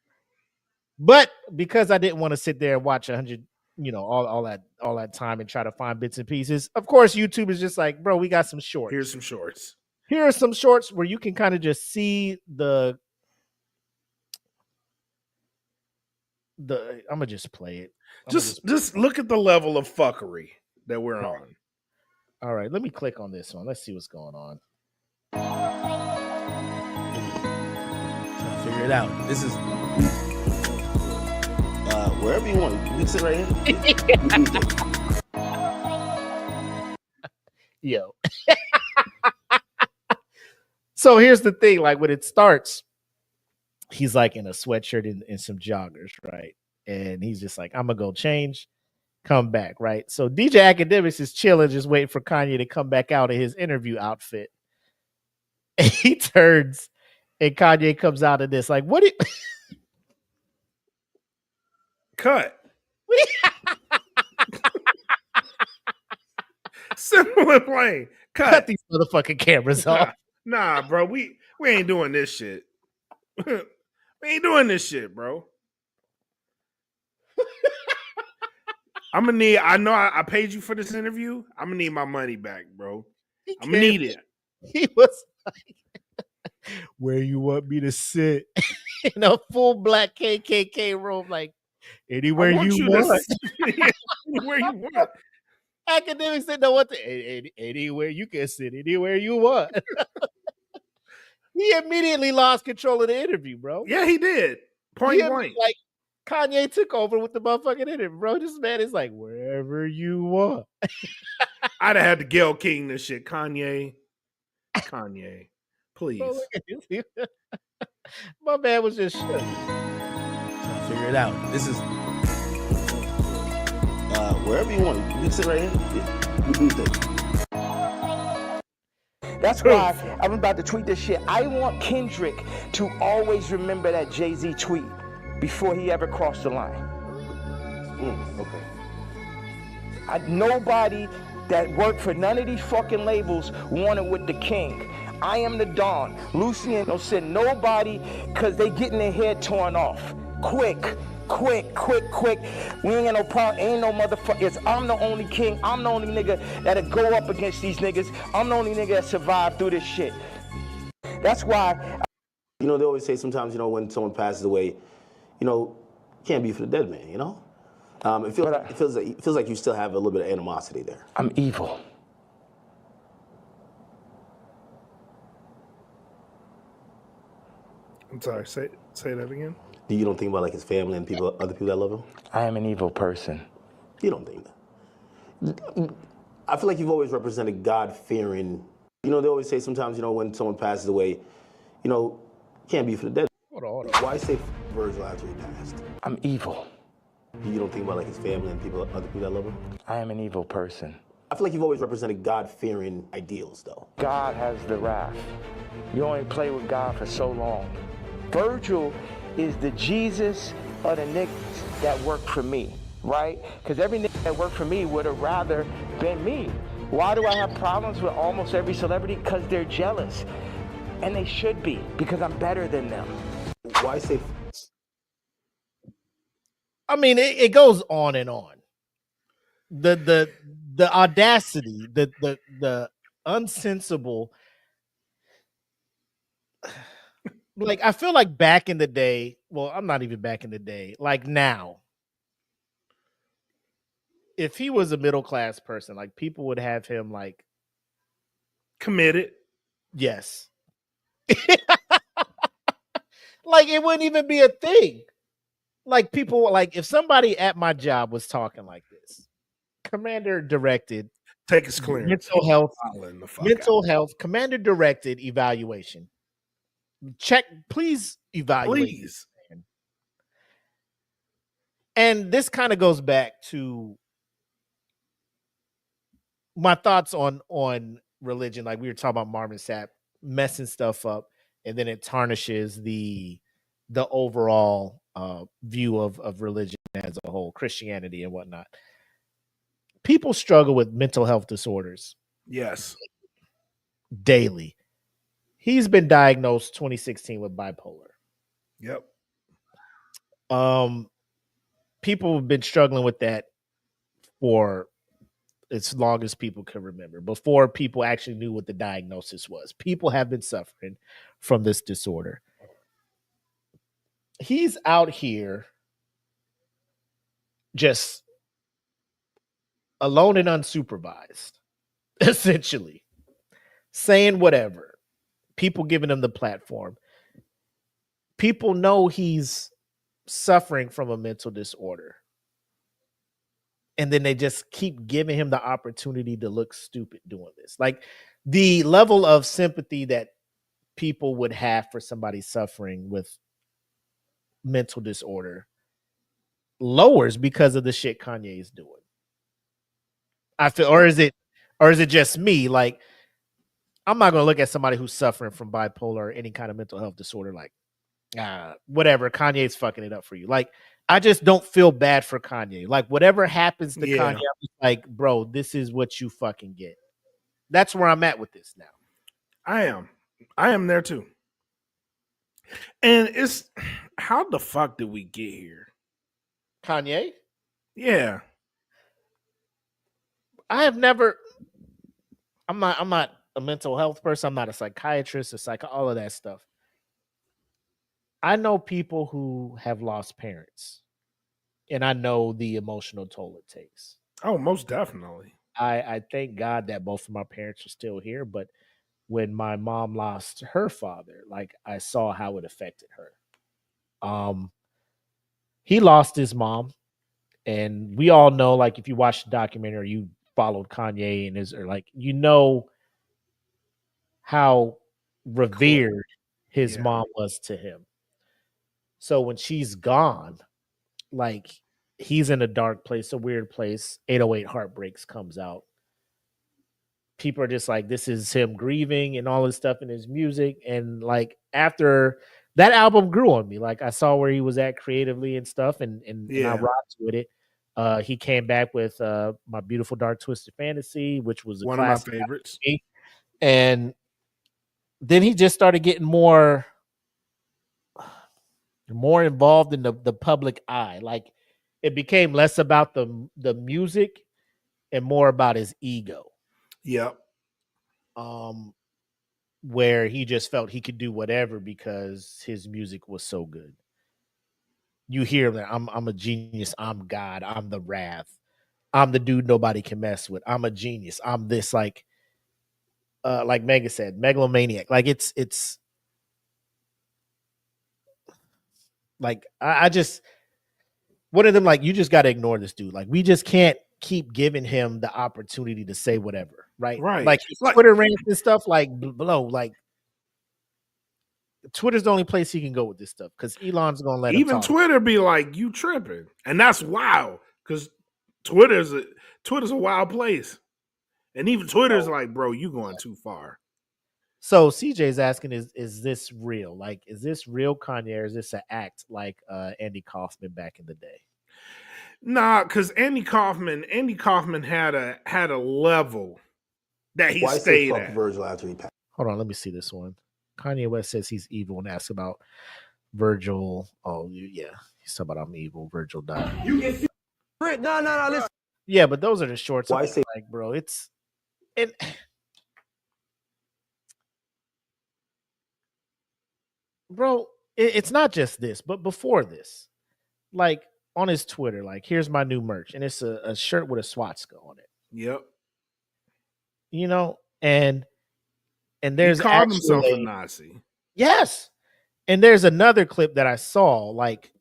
But because I didn't want to sit there and watch 100, all that time and try to find bits and pieces, of course, YouTube is just like, bro, we got some shorts. Here's some shorts. Here are some shorts where you can kind of just see the I'm gonna just play it. Just look at the level of fuckery that we're on. All right, let me click on this one. Let's see what's going on. Trying to figure it out. This is wherever you want. You can sit right here. Yo. So here's the thing, like when it starts, he's like in a sweatshirt and some joggers, right? And he's just like, I'm gonna go change, come back, right? So DJ Academics is chilling, just waiting for Kanye to come back out in his interview outfit. And he turns and Kanye comes out of this, like, what do you Cut. Simple and plain. cut these motherfucking cameras off? Nah, bro. We ain't doing this shit. We ain't doing this shit, bro. I'm gonna need. I know I paid you for this interview. I'm gonna need my money back, bro. I'm gonna need it. He was like, where you want me to sit? In a full black KKK room, like anywhere you want. Anywhere you want. Academics didn't know what to. Anywhere you can sit, anywhere you want. He immediately lost control of the interview, bro. Yeah, he did. Point blank. Like Kanye took over with the motherfucking interview, bro. This man is like, wherever you want. I'd have had to Gail King this shit. Kanye, please. Bro, look at this. My man was just shook. trying to figure it out. This is Wherever you want. You can sit right here. You can sit. That's why I'm about to tweet this shit. I want Kendrick to always remember that Jay-Z tweet before he ever crossed the line. Okay. Nobody that worked for none of these fucking labels wanted with the king. I am the Don. Lucian don't send nobody because they getting their head torn off. Quick. We ain't got no problem. Ain't no motherfuckers. I'm the only king. I'm the only nigga that'll go up against these niggas. I'm the only nigga that survived through this shit. That's why. You know, they always say sometimes, you know, when someone passes away, you know, can't be for the dead man, you know? It feels like you still have a little bit of animosity there. I'm evil. I'm sorry. Say that again. You don't think about like his family and other people that love him? I am an evil person. You don't think that. I feel like you've always represented God-fearing. You know, they always say sometimes, you know, when someone passes away, you know, can't be for the dead. Hold on. Why say Virgil after he passed? I'm evil. You don't think about like his family and other people that love him? I am an evil person. I feel like you've always represented God-fearing ideals, though. God has the wrath. You only play with God for so long. Virgil is the Jesus of the niggas that worked for me, right? Because every nigga that worked for me would have rather been me. Why do I have problems with almost every celebrity? Because they're jealous. And they should be, because I'm better than them. Why say... I mean, it goes on and on. The audacity, the unsensible. Like, I feel like back in the day, well, I'm not even back in the day, like now, if he was a middle class person, like people would have him like Committed. yes. Like it wouldn't even be a thing. Like people, like if somebody at my job was talking like this, commander directed, Take his clearance. mental health, commander directed evaluation. Check, please evaluate. Please. And this kind of goes back to my thoughts on religion. Like we were talking about Marvin Sapp messing stuff up, and then it tarnishes the overall view of religion as a whole, Christianity and whatnot. People struggle with mental health disorders Yes. daily. He's been diagnosed 2016 with bipolar. Yep. People have been struggling with that for as long as people can remember, before people actually knew what the diagnosis was. People have been suffering from this disorder. He's out here just alone and unsupervised, essentially, saying whatever. People giving him the platform. People know he's suffering from a mental disorder. And then they just keep giving him the opportunity to look stupid doing this. Like, the level of sympathy that people would have for somebody suffering with mental disorder lowers because of the shit Kanye is doing. I feel, or is it just me? Like, I'm not gonna look at somebody who's suffering from bipolar or any kind of mental health disorder like, whatever, Kanye's fucking it up for you. Like, I just don't feel bad for Kanye. Like, whatever happens to Kanye, I'm just like, bro, this is what you fucking get. That's where I'm at with this now. I am there too. And it's, how the fuck did we get here? Kanye? Yeah. I have never, I'm not a mental health person. I'm not a psychiatrist, all of that stuff. I know people who have lost parents, and I know the emotional toll it takes. Oh, most definitely. I thank God that both of my parents are still here, but when my mom lost her father, like, I saw how it affected her. He lost his mom, and we all know, like, if you watch the documentary, or you followed Kanye and or like, you know how revered his mom was to him. So when she's gone, like, he's in a dark place, a weird place. 808 Heartbreaks comes out. People are just like, this is him grieving and all this stuff in his music. And like, after that album grew on me, like, I saw where he was at creatively and stuff, and I rocked with it. He came back with My Beautiful Dark Twisted Fantasy, which was one of my favorites. And then he just started getting more involved in the public eye. Like, it became less about the music and more about his ego. Yep. Where he just felt he could do whatever because his music was so good. You hear that I'm a genius, I'm God, I'm the wrath, I'm the dude nobody can mess with, I'm a genius, I'm this, like Mega said, megalomaniac. Like, it's like, I just, one of them, like, you just got to ignore this dude. Like, we just can't keep giving him the opportunity to say whatever, right? Like, his Twitter rants and stuff, like, below, like, Twitter's the only place he can go with this stuff, because Elon's gonna let him even talk. Twitter be like, you tripping, and that's wild, because Twitter's a wild place, and even Twitter's like, bro, you going too far. So CJ's asking, is this real? Like, is this real Kanye, or is this an act like Andy Kaufman back in the day? Nah, because Andy Kaufman had a level that he stayed at. Virgil after he passed. Hold on, let me see this one. Kanye West says he's evil and asks about Virgil. Oh, yeah, he's talking about I'm evil. Virgil died. You get no. Listen. Yeah, but those are the shorts. Why say, like, bro, it's not just this, but before this, like, on his Twitter, like, here's my new merch, and it's a shirt with a swastika on it. Yep. You know, and there's, he called himself a Nazi. Yes. And there's another clip that I saw, like,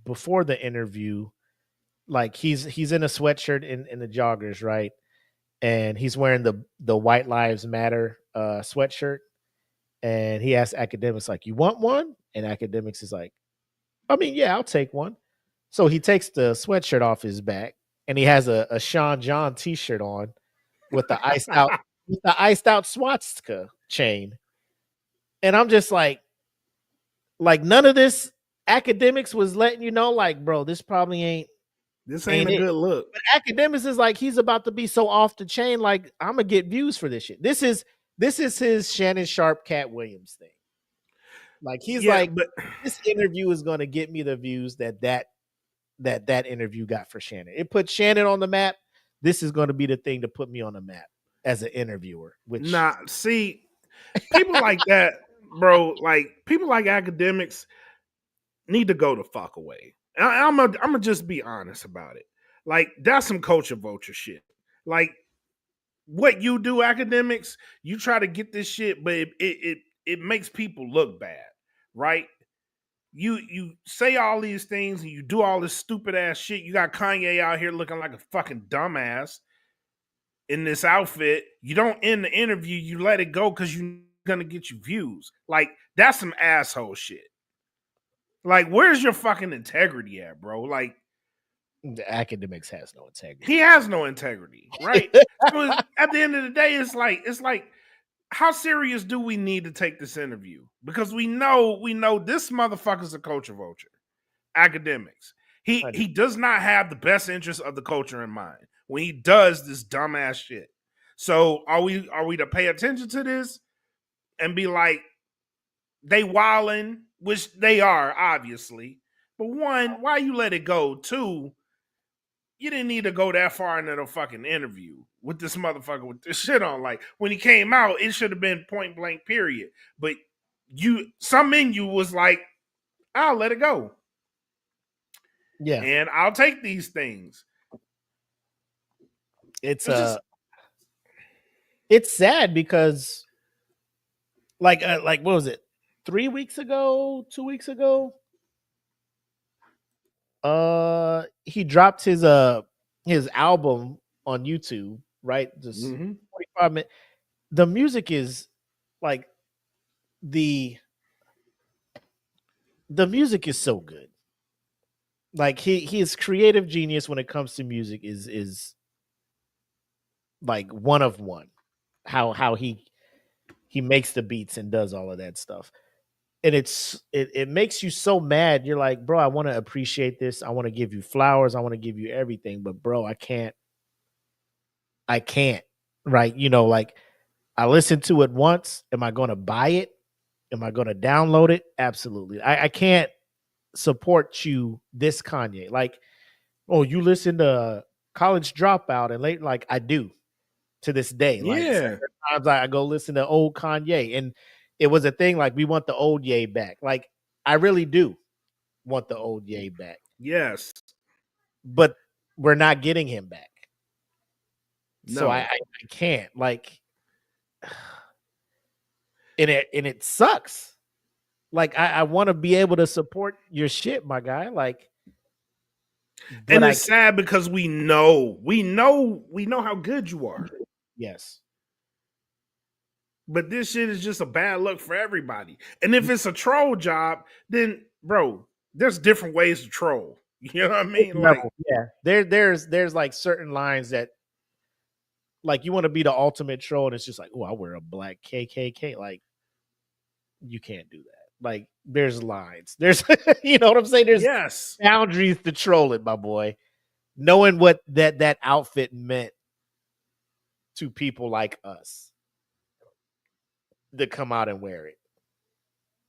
before the interview, like, he's in a sweatshirt in the joggers, right? And he's wearing the White Lives Matter sweatshirt. And he asked Academics, like, you want one? And Academics is like, I mean, yeah, I'll take one. So he takes the sweatshirt off his back, and he has a Sean John t-shirt on with the iced out swastika chain. And I'm just like none of this Academics was letting you know, like, bro, this probably ain't a good look. But Academics is like, he's about to be so off the chain, like, I'm gonna get views for this shit. This is his Shannon Sharp, Cat Williams thing. Like, he's like, but this interview is gonna get me the views that that interview got for Shannon. It put Shannon on the map. This is going to be the thing to put me on the map as an interviewer. Which see, people like that, bro, like people like academics need to go the fuck away. I'm gonna just be honest about it. Like that's some culture vulture shit. Like what you do, academics, you try to get this shit, but it makes people look bad, right? You say all these things and you do all this stupid ass shit. You got Kanye out here looking like a fucking dumbass in this outfit. You don't end the interview, you let it go because you're gonna get you views. Like that's some asshole shit. Like, where's your fucking integrity at, bro? Like, the academics has no integrity. He has no integrity, right? So at the end of the day, it's like, how serious do we need to take this interview? Because we know this motherfucker's a culture vulture. Academics. He does not have the best interest of the culture in mind when he does this dumbass shit. So are we to pay attention to this and be like, they wildin', which they are, obviously. But one, why you let it go? Two, you didn't need to go that far into the fucking interview with this motherfucker with this shit on. Like, when he came out, it should have been point blank, period. But some in you was like, I'll let it go. Yeah. And I'll take these things. It's sad because like what was it? 3 weeks ago, 2 weeks ago, he dropped his album on YouTube, right? Just 45 minutes. The music is like the music is so good. Like his creative genius when it comes to music is like one of one. How he makes the beats and does all of that stuff. And it makes you so mad. You're like, bro, I want to appreciate this. I want to give you flowers. I want to give you everything. But bro, I can't. Right. You know, like I listened to it once. Am I going to buy it? Am I going to download it? Absolutely. I can't support you, this Kanye. Like, oh, you listen to College Dropout and late, like I do to this day. Like sometimes I go listen to old Kanye, and it was a thing like we want the old Ye back. Like I really do want the old Ye back. Yes. But we're not getting him back. No. So I can't, like, and it sucks. Like I want to be able to support your shit, my guy. Like, and it's sad because we know how good you are. Yes. But this shit is just a bad look for everybody. And if it's a troll job, then bro, there's different ways to troll. You know what I mean? Like, yeah. There's like certain lines that like you want to be the ultimate troll, and it's just like, oh, I wear a black KKK. Like, you can't do that. Like, there's lines. There's you know what I'm saying? There's boundaries to troll it, my boy. Knowing what that outfit meant to people like us to come out and wear it.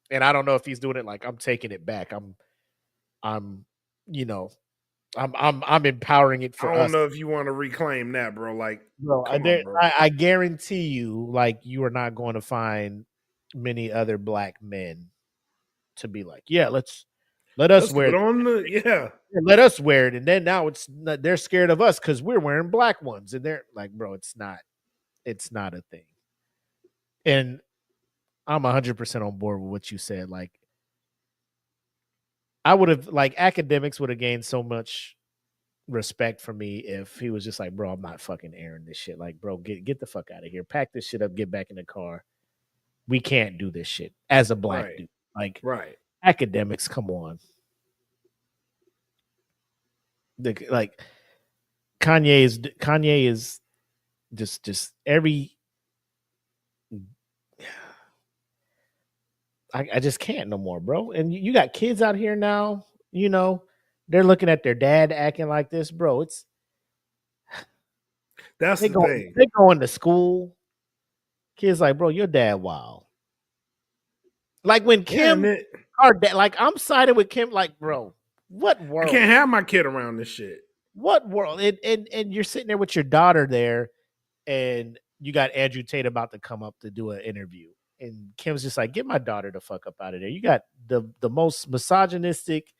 And I don't know if he's doing it like I'm taking it back. I'm empowering it for us. I don't know if you want to reclaim that, bro. Like, bro, I guarantee you, like, you are not going to find many other black men to be like, yeah, let us wear it. Let us wear it. And then now they're scared of us because we're wearing black ones. And they're like, bro, it's not a thing. And I'm 100% on board with what you said. Like, I would have, like, academics would have gained so much respect for me if he was just like, bro, I'm not fucking airing this shit. Like, bro, get the fuck out of here. Pack this shit up, get back in the car. We can't do this shit as a black dude. Like, academics, come on. Like, Kanye is just every. I just can't no more, bro. And you got kids out here now, you know, they're looking at their dad acting like this, bro. That's the thing. They're going to school. Kids like, bro, your dad wild. Like when Kim, our dad, like I'm siding with Kim, like, bro, What I world? can't have my kid around this shit. What world? And you're sitting there with your daughter there, and you got Andrew Tate about to come up to do an interview. And Kim's just like, get my daughter the fuck up out of there. You got the most misogynistic,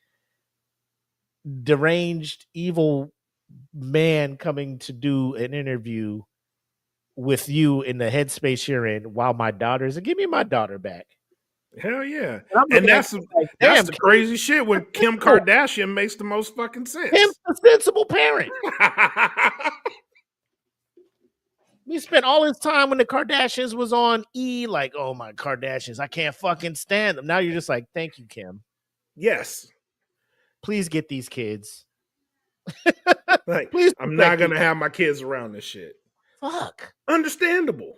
deranged, evil man coming to do an interview with you in the headspace you're in while my daughter's give me my daughter back. Hell yeah. And that's like, that's the crazy shit when Kim Kardashian makes the most fucking sense. Kim's a sensible parent. We spent all his time when the Kardashians was on E, like, oh my Kardashians, I can't fucking stand them. Now you're just like, thank you, Kim. Yes. Please get these kids. Like, Please, I'm not gonna have my kids around this shit. Fuck. Understandable.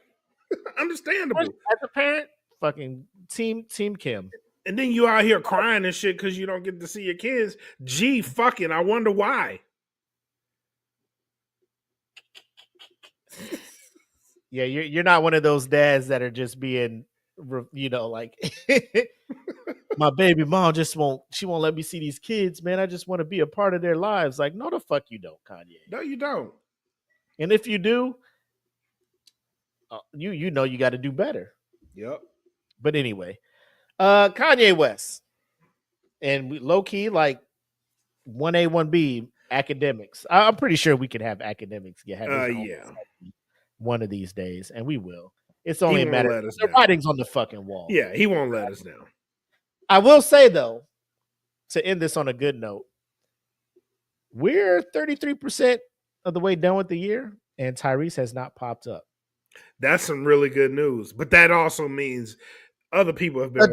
Understandable. As a parent, fucking team Kim. And then you out here crying and shit because you don't get to see your kids. Gee, fucking, I wonder why. Yeah, you're not one of those dads that are just being, you know, like my baby mom won't let me see these kids, man. I just want to be a part of their lives. Like, no, the fuck you don't, Kanye. No, you don't. And if you do, you know you got to do better. Yep. But anyway, Kanye West, and low key like 1A 1B academics. I'm pretty sure we can have academics get one of these days, and we will. It's only a matter. The writing's on the fucking wall. Yeah, he won't let us down. I will say though, to end this on a good note, we're 33% of the way done with the year, and Tyrese has not popped up. That's some really good news, but that also means other people have been.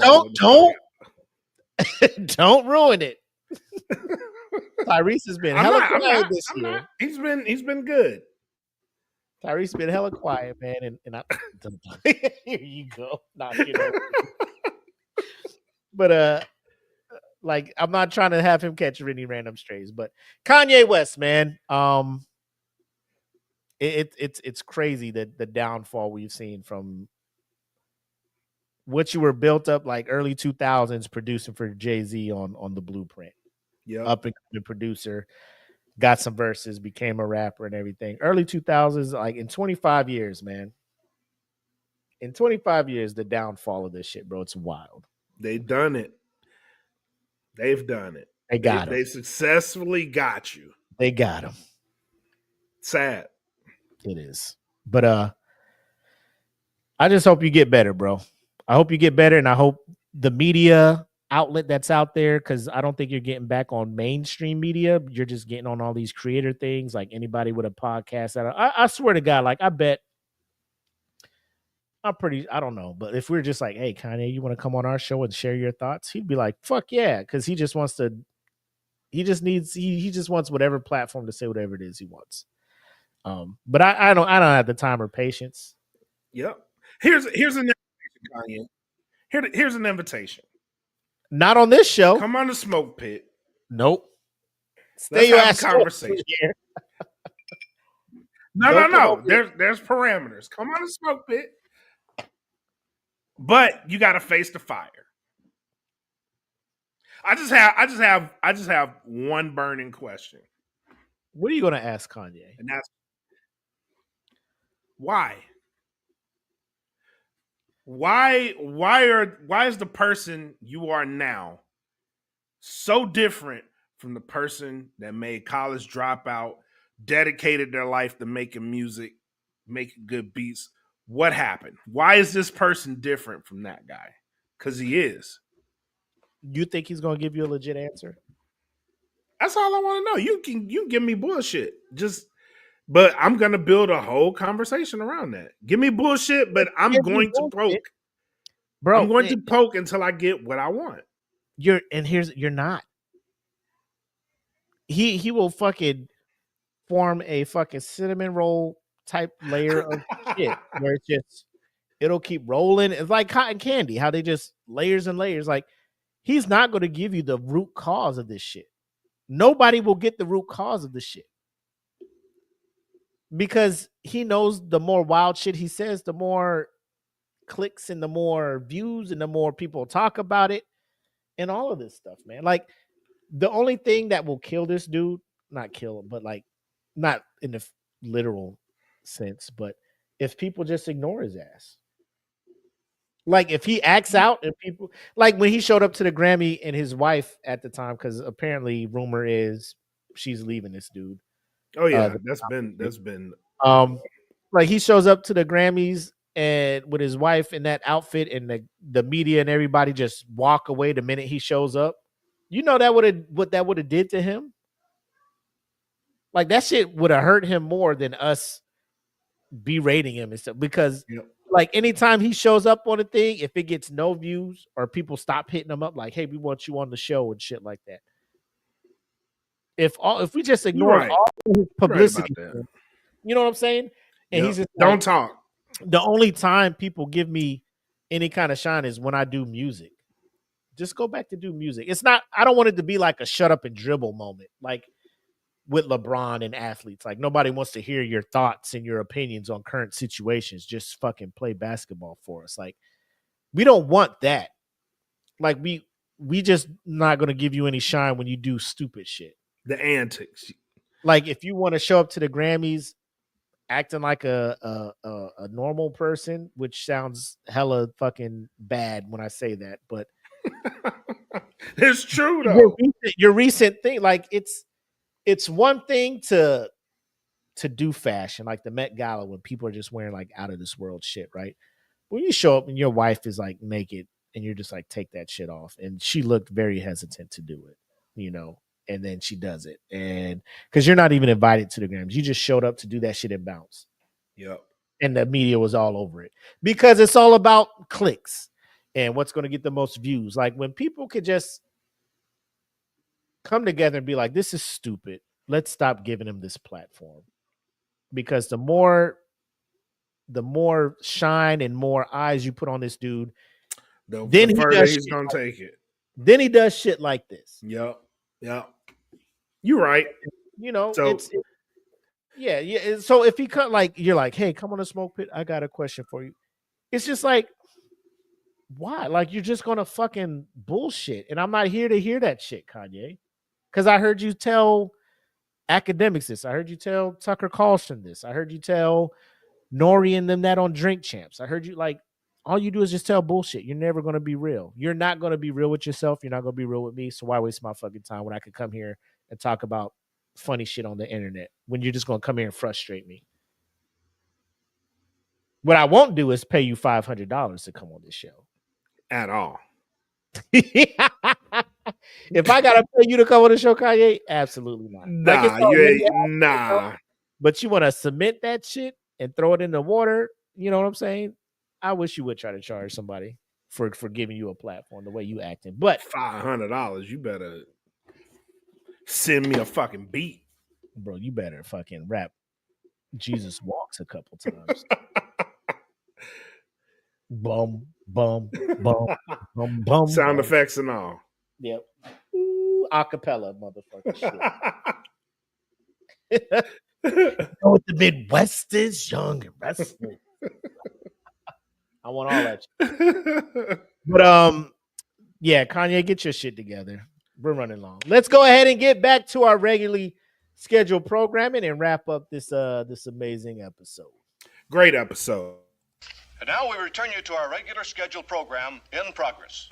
Don't ruin it. Tyrese has been hella quiet this year. He's been good. Tyrese been hella quiet, man, and I here you go. But like I'm not trying to have him catch any random strays, but Kanye West, man, it's crazy that the downfall we've seen from what you were built up like early 2000s producing for Jay-Z on the Blueprint. Yeah, up and coming producer, got some verses, became a rapper and everything. Early 2000s, like in 25 years, man. In 25 years, the downfall of this shit, bro, it's wild. They've done it. They've done it. They got him. They successfully got you. They got him. Sad. It is. But I just hope you get better, bro. I hope you get better, and I hope the media outlet that's out there, because I don't think you're getting back on mainstream media. You're just getting on all these creator things, like anybody with a podcast. I swear to God, like I bet I don't know, but if we're just like, hey, Kanye, you want to come on our show and share your thoughts? He'd be like, fuck yeah, because he just wants whatever platform to say whatever it is he wants. But I don't have the time or patience. Yep. Here's an invitation, Kanye. Here's an invitation. Not on this show. Come on the Smoke Pit. Nope. Stay your ass conversation. No. There's parameters. Come on the Smoke Pit. But you got to face the fire. I just have one burning question. What are you going to ask Kanye? And that's why? Why is the person you are now so different from the person that made college dropout, dedicated their life to making music, making good beats? What happened? Why is this person different from that guy? Because he is. You think he's going to give you a legit answer? That's all I want to know. You can give me bullshit. But I'm going to build a whole conversation around that. Give me bullshit, but I'm going to poke. Bro, I'm going to poke until I get what I want. You're not. He will fucking form a fucking cinnamon roll type layer of shit where it'll keep rolling. It's like cotton candy, how they just layers and layers. Like, he's not going to give you the root cause of this shit. Nobody will get the root cause of this shit. Because he knows the more wild shit he says, the more clicks and the more views and the more people talk about it and all of this stuff, man. Like, The only thing that will kill this dude, not kill him, but like not in the literal sense, but if people just ignore his ass. Like if he acts out and people like when he showed up to the Grammy and his wife at the time, because apparently rumor is she's leaving this dude. Oh yeah, that's been like he shows up to the Grammys and with his wife in that outfit and the media and everybody just walk away the minute he shows up. You know that what that would have did to him? Like that shit would have hurt him more than us berating him and stuff because like anytime he shows up on a thing, if it gets no views or people stop hitting him up like, hey, we want you on the show and shit like that. If we just ignore all his publicity, you know what I'm saying? And he's just don't talk. The only time people give me any kind of shine is when I do music. Just go back to do music. It's not, I don't want it to be like a shut up and dribble moment, like with LeBron and athletes. Like nobody wants to hear your thoughts and your opinions on current situations. Just fucking play basketball for us. Like we don't want that. Like we just not going to give you any shine when you do stupid shit. The antics. Like if you want to show up to the Grammys acting like a normal person, which sounds hella fucking bad when I say that, but it's true though. Your recent thing, like it's one thing to do fashion, like the Met Gala when people are just wearing like out of this world shit, right? When you show up and your wife is like naked and you're just like, take that shit off, and she looked very hesitant to do it, you know. And then she does it, and because you're not even invited to the Grammys, you just showed up to do that shit and bounce. Yep. And the media was all over it because it's all about clicks and what's going to get the most views. Like when people could just come together and be like, "This is stupid. Let's stop giving him this platform," because the more shine and more eyes you put on this dude, then he's gonna take it. Then he does shit like this. Yep. Yeah, you're right. You know, so yeah. So if he cut like you're like, hey, come on to Smoke Pit, I got a question for you. It's just like, why? Like you're just gonna fucking bullshit, and I'm not here to hear that shit, Kanye. Because I heard you tell academics this. I heard you tell Tucker Carlson this. I heard you tell Nori and them that on Drink Champs. I heard you like. All you do is just tell bullshit. You're never going to be real. You're not going to be real with yourself. You're not going to be real with me. So why waste my fucking time when I could come here and talk about funny shit on the internet when you're just going to come here and frustrate me? What I won't do is pay you $500 to come on this show. At all. If I got to pay you to come on the show, Kanye, absolutely not. Nah. But you want to cement that shit and throw it in the water? You know what I'm saying? I wish you would try to charge somebody for giving you a platform the way you acting. But $500, you better send me a fucking beat. Bro, you better fucking rap Jesus Walks a couple times. Bum, bum, bum, bum, bum. Sound effects and all. Yep. Ooh, acapella, motherfucker shit. Oh, the Midwest is young and restless. I want all that shit. But yeah, Kanye, get your shit together. We're running long. Let's go ahead and get back to our regularly scheduled programming and wrap up this amazing episode. Great episode. And now we return you to our regular scheduled program in progress.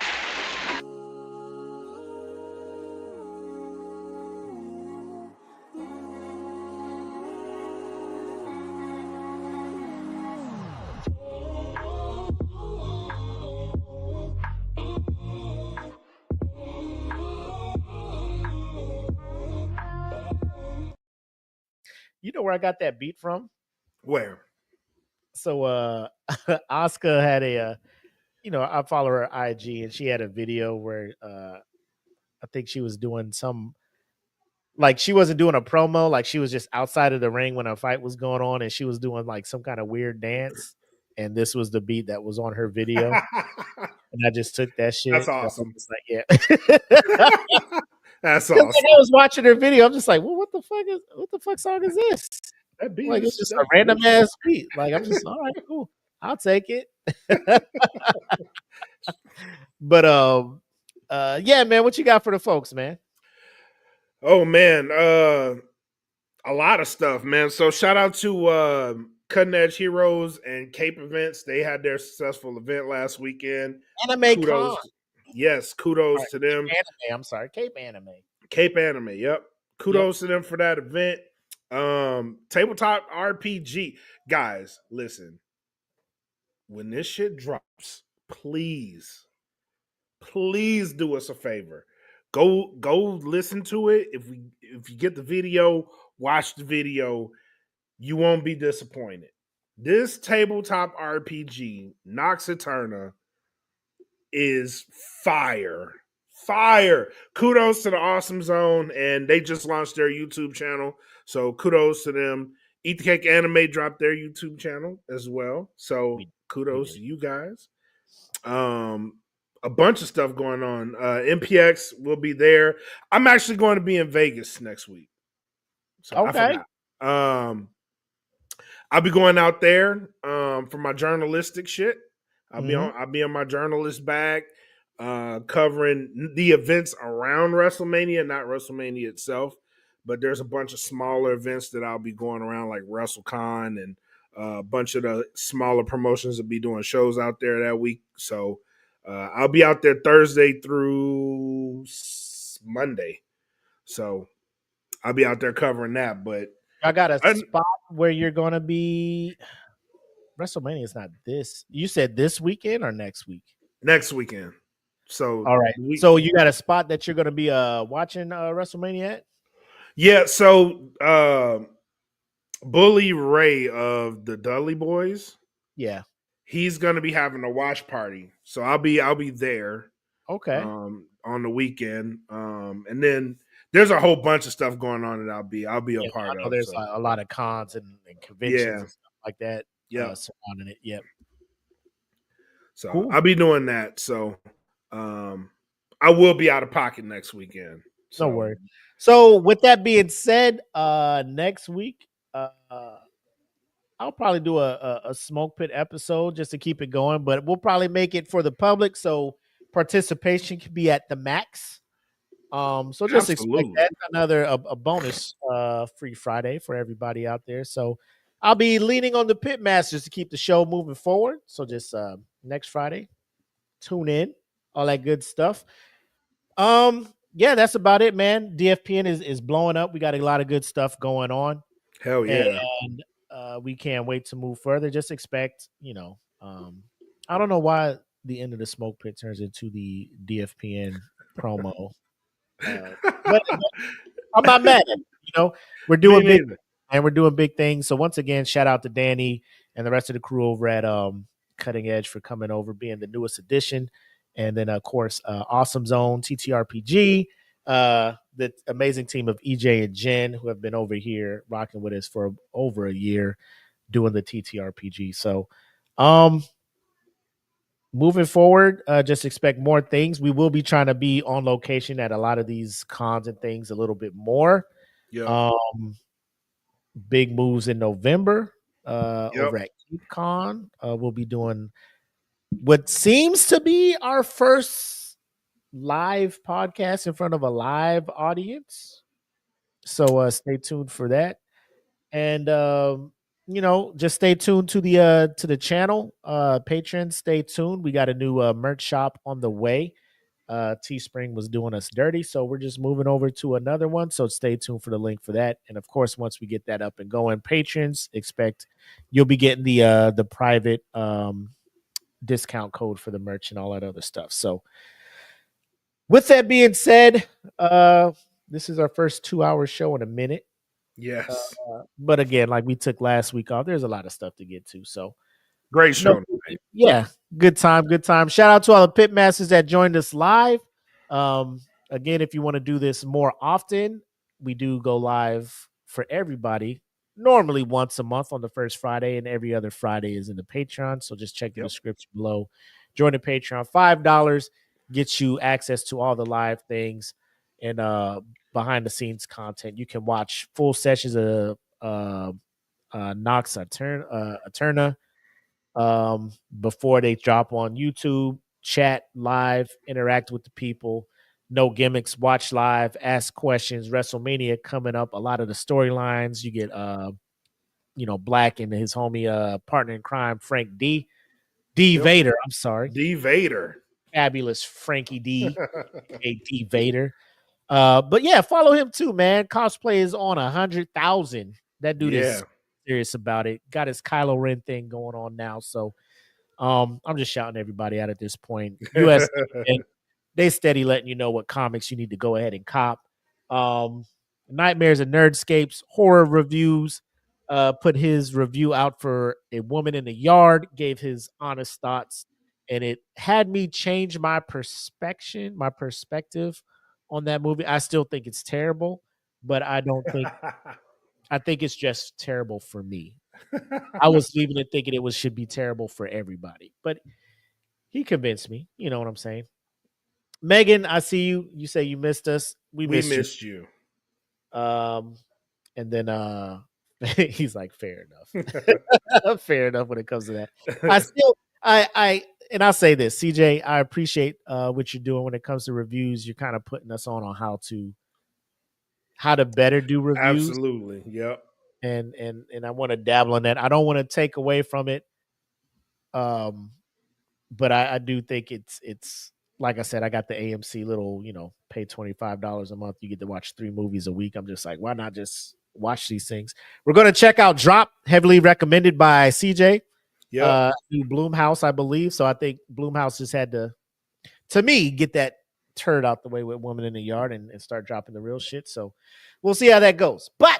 You know where I got that beat from? Where? So Oscar had I follow her IG, and she had a video where I think she was doing some, like she wasn't doing a promo, like she was just outside of the ring when a fight was going on, and she was doing like some kind of weird dance, and this was the beat that was on her video. And I just took that shit. That's awesome. Like, yeah. That's awesome. When I was watching her video, I'm just like, well, what the fuck song is this? That beat like, it's just a random ass beat. Like, I'm just, all right, cool. I'll take it. But yeah, man, what you got for the folks, man? Oh man, a lot of stuff, man. So shout out to Cutting Edge Heroes and Cape Events. They had their successful event last weekend. Anime Kudos. Con. Yes, All kudos right, to them. Cape Anime. I'm sorry, Cape Anime. Cape Anime, yep. Kudos to them for that event. Tabletop RPG. Guys, listen. When this shit drops, please do us a favor. Go listen to it. If you get the video, watch the video. You won't be disappointed. This tabletop RPG, Nox Eterna, is fire. Fire. Kudos to the Awesome Zone, and they just launched their YouTube channel. So kudos to them. Eat the Cake Anime dropped their YouTube channel as well. So kudos to you guys. A bunch of stuff going on. MPX will be there. I'm actually going to be in Vegas next week. So Okay. I forgot. I'll be going out there for my journalistic shit. I'll be on my journalist bag, covering the events around WrestleMania, not WrestleMania itself. But there's a bunch of smaller events that I'll be going around, like WrestleCon, and a bunch of the smaller promotions will be doing shows out there that week. So I'll be out there Thursday through Monday. So I'll be out there covering that. But I got a spot where you're going to be. WrestleMania is not this. You said this weekend or next week? Next weekend. So all right. So you got a spot that you're going to be watching WrestleMania at? Yeah. So Bully Ray of the Dudley Boys. Yeah. He's going to be having a watch party. So I'll be there. Okay. On the weekend. And then there's a whole bunch of stuff going on that I'll be a part of. There's a lot of cons and conventions and stuff like that. Yeah. Surrounding it. Yep. So cool. I'll be doing that. So I will be out of pocket next weekend. So. No worries. So with that being said, next week, I'll probably do a Smoke Pit episode just to keep it going, but we'll probably make it for the public so participation can be at the max. So just expect that another a bonus free Friday for everybody out there. So I'll be leaning on the Pitmasters to keep the show moving forward. So just next Friday, tune in, all that good stuff. Yeah, that's about it, man. DFPN is blowing up. We got a lot of good stuff going on. Hell yeah. And we can't wait to move further. Just expect, I don't know why the end of the Smoke Pit turns into the DFPN promo. But I'm not mad at it. We're doing big and we're doing big things. So once again, shout out to Danny and the rest of the crew over at Cutting Edge for coming over, being the newest addition. And then, of course, Awesome Zone, TTRPG, the amazing team of EJ and Jen, who have been over here rocking with us for over a year doing the TTRPG. So moving forward, just expect more things. We will be trying to be on location at a lot of these cons and things a little bit more. Yeah. Big moves in November over at KeepCon. We'll be doing what seems to be our first live podcast in front of a live audience. So stay tuned for that. And just stay tuned to the channel. Patrons, stay tuned. We got a new merch shop on the way. Teespring was doing us dirty, so we're just moving over to another one. So stay tuned for the link for that. And of course, once we get that up and going, patrons, expect you'll be getting the private discount code for the merch and all that other stuff. So with that being said, this is our first 2-hour show in a minute. Yes. But again, like we took last week off, there's a lot of stuff to get to. So great show. Yeah. Good time. Shout out to all the Pitmasters that joined us live. Again, if you want to do this more often, we do go live for everybody. Normally once a month on the first Friday, and every other Friday is in the Patreon. So just check the description below. Join the Patreon. $5 gets you access to all the live things and behind the scenes content. You can watch full sessions of Nox Eterna before they drop on YouTube, chat live, interact with the people, No Gimmicks, watch live, ask questions. WrestleMania coming up. A lot of the storylines. You get Blak and his homie partner in crime, Frank D. Vader. I'm sorry. D Vader. Fabulous Frankie D. D Vader. But yeah, follow him too, man. Cosplay is on 100,000. That dude is serious about it. Got his Kylo Ren thing going on now. So I'm just shouting everybody out at this point. US, they steady letting you know what comics you need to go ahead and cop. Nightmares and Nerdscapes, horror reviews. Put his review out for A Woman in the Yard, gave his honest thoughts, and it had me change my perspective on that movie. I still think it's terrible, but I think it's just terrible for me. I was leaving it thinking it should be terrible for everybody, but he convinced me. You know what I'm saying? Megan, I see you. You say you missed us. We missed you. And then he's like, fair enough. Fair enough when it comes to that. I'll say this, CJ, I appreciate what you're doing when it comes to reviews. You're kind of putting us on how to better do reviews. Absolutely. Yep. And I want to dabble in that. I don't want to take away from it. But I do think it's like I said, I got the AMC little, pay $25 a month. You get to watch 3 movies a week. I'm just like, why not just watch these things? We're going to check out Drop, heavily recommended by CJ. Yeah. Blumhouse, I believe. So I think Blumhouse just had to me, get that turd out the way with Woman in the Yard and start dropping the real shit. So we'll see how that goes. But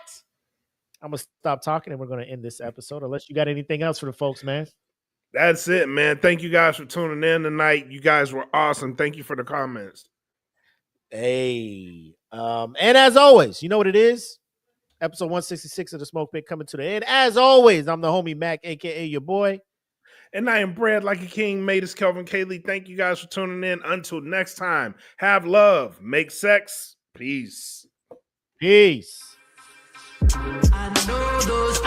I'm going to stop talking and we're going to end this episode unless you got anything else for the folks, man. That's it, man. Thank you guys for tuning in tonight. You guys were awesome. Thank you for the comments. Hey. And as always, you know what it is? Episode 166 of the Smoke Pit coming to the end. As always, I'm the homie Mac, a.k.a. your boy. And I am bred like a king. Made us Kelvin Cayley. Thank you guys for tuning in. Until next time, have love, make sex. Peace. Peace. I know those